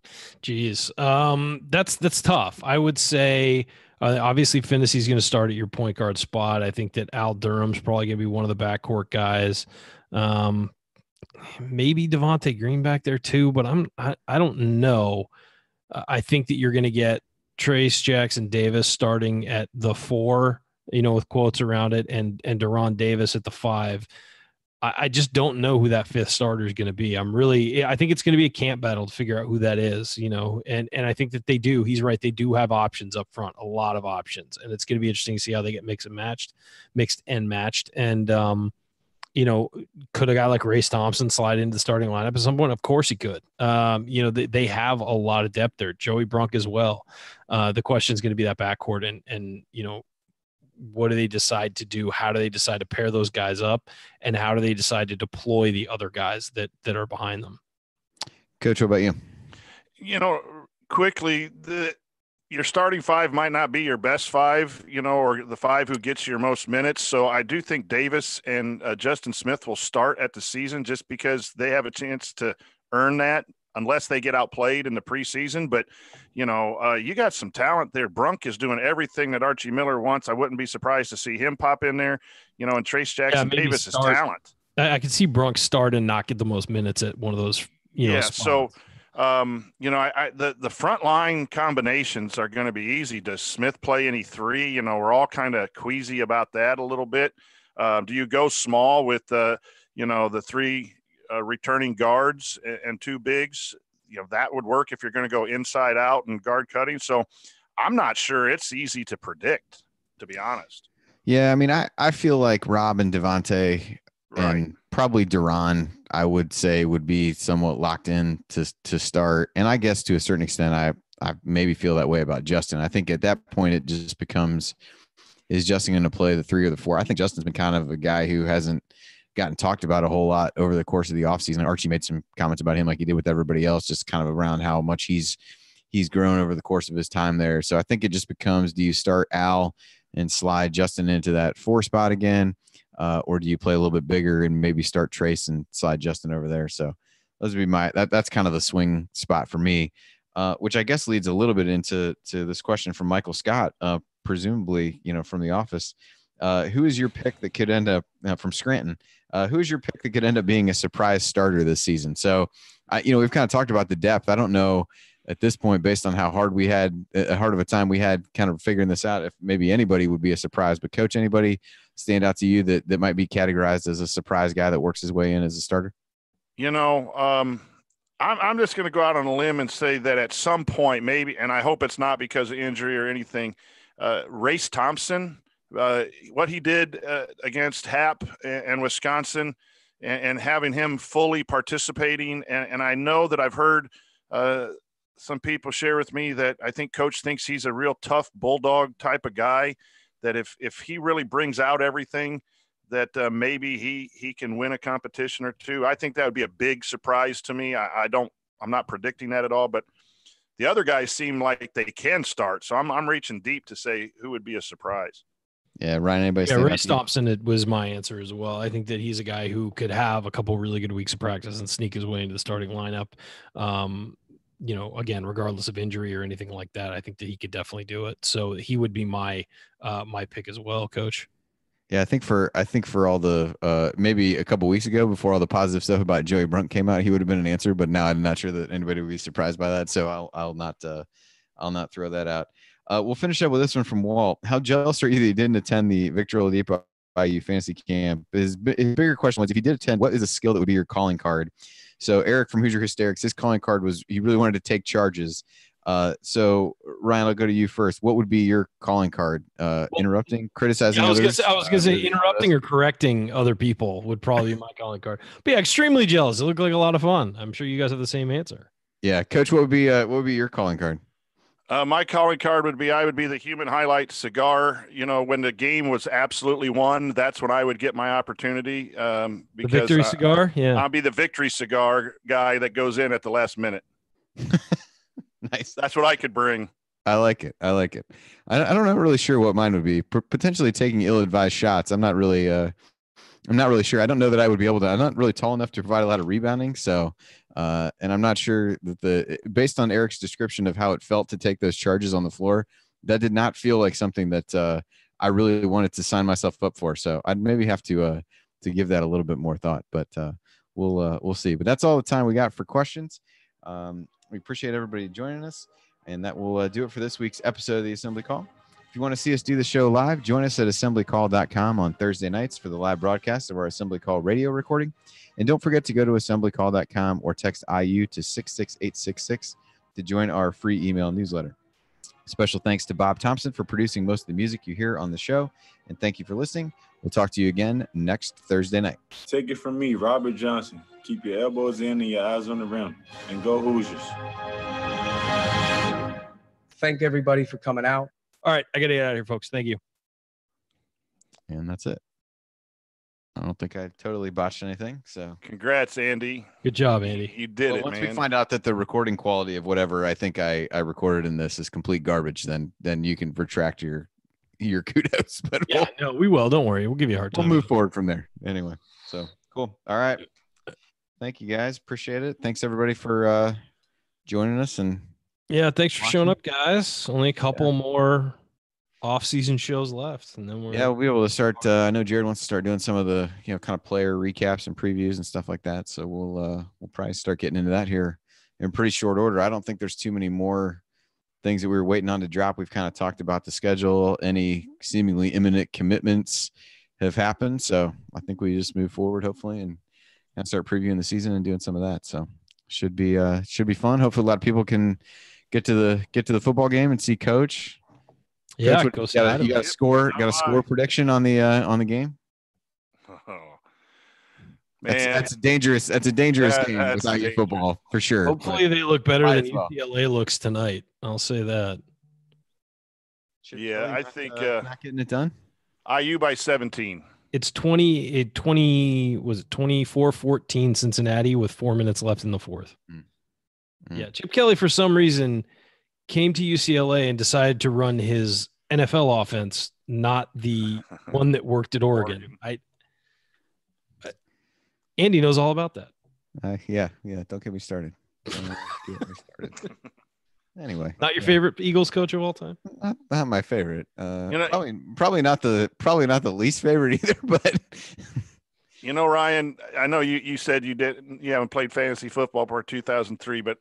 Geez. That's tough. I would say, obviously Finney's going to start at your point guard spot. I think that Al Durham's probably going to be one of the backcourt guys. Maybe Devontae Green back there too, but I don't know. I think that you're going to get Trace Jackson Davis starting at the 4, with quotes around it, and Deron Davis at the 5. I just don't know who that 5th starter is going to be. I think it's going to be a camp battle to figure out who that is, and I think that they do. He's right. They do have options up front, a lot of options, and it's going to be interesting to see how they get mixed and matched. And, could a guy like Race Thompson slide into the starting lineup at some point? Of course he could. They have a lot of depth there. Joey Brunk as well. The question is going to be that backcourt and what do they decide to do? How do they decide to pair those guys up? And how do they decide to deploy the other guys that are behind them? Coach, what about you? quickly, your starting five might not be your best five, or the five who gets your most minutes. So I do think Davis and Justin Smith will start at the season just because they have a chance to earn that unless they get outplayed in the preseason. But, you got some talent there. Brunk is doing everything that Archie Miller wants. I wouldn't be surprised to see him pop in there, and Trace Jackson Davis is talent. I could see Brunk start and not get the most minutes at one of those, spots. So the front line combinations are going to be easy. Does Smith play any three? We're all kind of queasy about that a little bit. Do you go small with the three returning guards and two bigs? That would work if you're going to go inside out and guard cutting. So I'm not sure it's easy to predict, to be honest. Yeah. I mean, I feel like Rob and Devontae and probably Duran, I would say, would be somewhat locked in to start. And I guess to a certain extent, I maybe feel that way about Justin. I think at that point, it just becomes, is Justin going to play the 3 or the 4? I think Justin's been kind of a guy who hasn't gotten talked about a whole lot over the course of the offseason. Archie made some comments about him like he did with everybody else, just kind of around how much he's grown over the course of his time there. So I think it just becomes, do you start Al and slide Justin into that 4 spot again? Or do you play a little bit bigger and maybe start Trace and slide Justin over there? So those would be that's kind of the swing spot for me, which I guess leads a little bit into this question from Michael Scott, presumably, from the office. Who is your pick that could end up from Scranton? Who is your pick that could end up being a surprise starter this season? So, we've kind of talked about the depth. I don't know at this point, based on how hard of a time we had kind of figuring this out, if maybe anybody would be a surprise. But Coach, anybody stand out to you that might be categorized as a surprise guy that works his way in as a starter? I'm just going to go out on a limb and say that at some point, maybe, and I hope it's not because of injury or anything, Race Thompson, what he did against Hap and Wisconsin, and having him fully participating. And I know that I've heard some people share with me that I think Coach thinks he's a real tough bulldog type of guy, that if he really brings out everything, that maybe he can win a competition or two. I think that would be a big surprise to me. I'm not predicting that at all, but the other guys seem like they can start. So I'm reaching deep to say who would be a surprise. Yeah, Ryan, anybody? Yeah, Race Thompson, it was my answer as well. I think that he's a guy who could have a couple really good weeks of practice and sneak his way into the starting lineup. Again, regardless of injury or anything like that, I think that he could definitely do it. So he would be my pick as well, Coach. Yeah, I think for all the maybe a couple weeks ago, before all the positive stuff about Joey Brunk came out, he would have been an answer. But now I'm not sure that anybody would be surprised by that. So I'll not throw that out. We'll finish up with this one from Walt. How jealous are you that you didn't attend the Victor Oladipo IU fantasy camp? His bigger question was, if you did attend, what is a skill that would be your calling card? So Eric from Hoosier Hysterics, his calling card was he really wanted to take charges. So Ryan, I'll go to you first. What would be your calling card? Interrupting, criticizing others? I was gonna say interrupting or correcting other people would probably be my calling card. But yeah, extremely jealous. It looked like a lot of fun. I'm sure you guys have the same answer. Yeah, Coach, what would be your calling card? My calling card would be, I would be the human highlight cigar. When the game was absolutely won, that's when I would get my opportunity. Because the victory cigar? Yeah. I'll be the victory cigar guy that goes in at the last minute. Nice. That's what I could bring. I like it. I don't know really sure what mine would be. Potentially taking ill-advised shots. I'm not really sure. I don't know that I would be able to. I'm not really tall enough to provide a lot of rebounding. So, and I'm not sure that based on Eric's description of how it felt to take those charges on the floor, that did not feel like something that I really wanted to sign myself up for. So I'd maybe have to give that a little bit more thought. But we'll see. But that's all the time we got for questions. We appreciate everybody joining us, and that will do it for this week's episode of the Assembly Call. If you want to see us do the show live, join us at assemblycall.com on Thursday nights for the live broadcast of our Assembly Call radio recording. And don't forget to go to assemblycall.com or text IU to 66866 to join our free email newsletter. Special thanks to Bob Thompson for producing most of the music you hear on the show. And thank you for listening. We'll talk to you again next Thursday night. Take it from me, Robert Johnson. Keep your elbows in and your eyes on the rim. And go Hoosiers. Thank everybody for coming out. All right, I got to get out of here, folks. Thank you. And that's it. I don't think I totally botched anything. So Congrats, Andy. Good job, Andy. You did well, it, once man. we find out that the recording quality of whatever I think I recorded in this is complete garbage, then you can retract your kudos. But Yeah, no, we will. Don't worry. We'll give you a hard time. we'll move forward from there. Anyway, so cool. All right. Thank you guys. Appreciate it. Thanks everybody for joining us. And Yeah, thanks for showing up, guys. Only a couple more off-season shows left, and then we'll be able to start. I know Jared wants to start doing some of the kind of player recaps and previews and stuff like that. So we'll probably start getting into that here in pretty short order. I don't think there's too many more things that we were waiting on to drop. We've kind of talked about the schedule. Any seemingly imminent commitments have happened, so I think we just move forward hopefully and start previewing the season and doing some of that. So should be fun. Hopefully a lot of people can get to the football game and see Coach. Yeah, Coach, you got a score prediction on the game. Oh, man, that's a dangerous game without your football for sure. Hopefully they look better than UCLA looks tonight. I'll say that. I think not getting it done. IU by 17. It's 24-14 Cincinnati with 4 minutes left in the fourth. Yeah, Chip Kelly for some reason came to UCLA and decided to run his NFL offense, not the one that worked at Oregon. Andy knows all about that. Yeah. Don't get me started. Anyway, not your favorite Eagles coach of all time. Not my favorite. Probably not the least favorite either. But Ryan, I know you said you haven't played fantasy football for 2003, but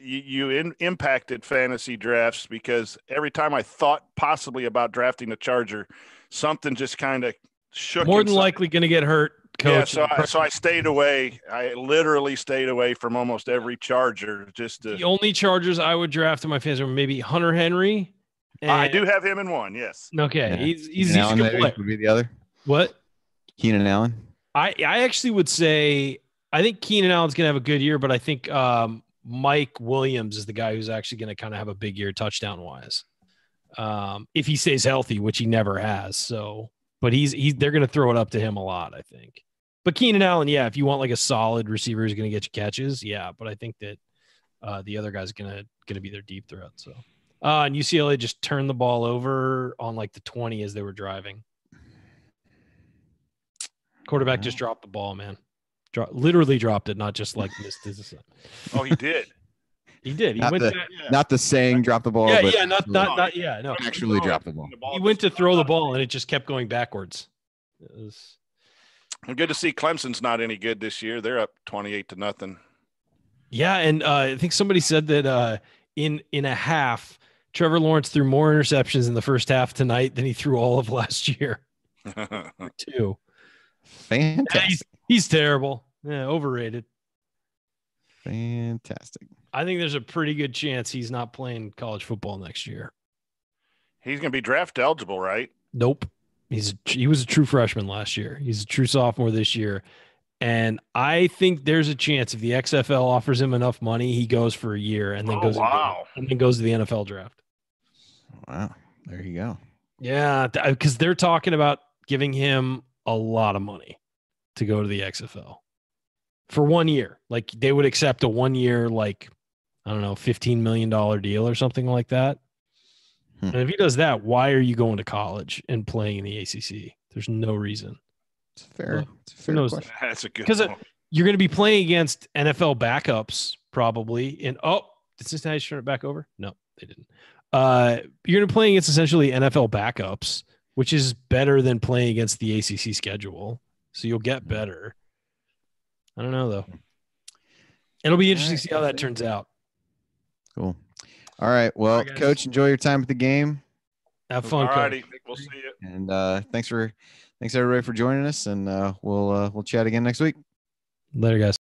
you impacted fantasy drafts because every time I thought possibly about drafting a Charger, something just kind of shook. More than likely going to get hurt, coach. Yeah, so I stayed away. I literally stayed away from almost every Charger. The only Chargers I would draft in my fantasy were maybe Hunter Henry. I do have him in one. Yes. Okay, yeah. he's a good player. Would be the other. What? Keenan Allen. I actually would say I think Keenan Allen's going to have a good year, but I think Mike Williams is the guy who's actually going to kind of have a big year touchdown wise. If he stays healthy, which he never has. So, but they're going to throw it up to him a lot, I think. But Keenan Allen, yeah, if you want like a solid receiver who's going to get you catches, yeah. But I think that the other guy's going to be their deep threat. So, and UCLA just turned the ball over on like the 20 as they were driving. Quarterback just dropped the ball, man. Literally dropped it, not just like missed his. Oh, he did. He did. He not the saying drop the ball. Yeah, but no. Actually dropped the ball. He went to throw the ball and it just kept going backwards. It was good to see Clemson's not any good this year. They're up 28-0. Yeah, and I think somebody said that in a half, Trevor Lawrence threw more interceptions in the first half tonight than he threw all of last year. 2. Fantastic. He's terrible. Yeah, overrated. Fantastic. I think there's a pretty good chance he's not playing college football next year. He's going to be draft eligible, right? Nope. He was a true freshman last year. He's a true sophomore this year. And I think there's a chance if the XFL offers him enough money, he goes for a year and then goes to the NFL draft. Wow. There you go. Yeah, because they're talking about giving him a lot of money to go to the XFL for 1 year. Like they would accept a 1 year, like, I don't know, $15 million deal or something like that. And if he does that, why are you going to college and playing in the ACC? There's no reason. It's fair. It's a fair question. That's a good because you're going to be playing against NFL backups probably. And did Cincinnati turn it back over? No, they didn't. You're going to be playing against essentially NFL backups, which is better than playing against the ACC schedule. So you'll get better. I don't know, though. It'll be interesting to see how that turns out. Cool. All right. Well, Coach, enjoy your time at the game. Have fun, Coach. We'll see you. And thanks everybody for joining us. And we'll chat again next week. Later, guys.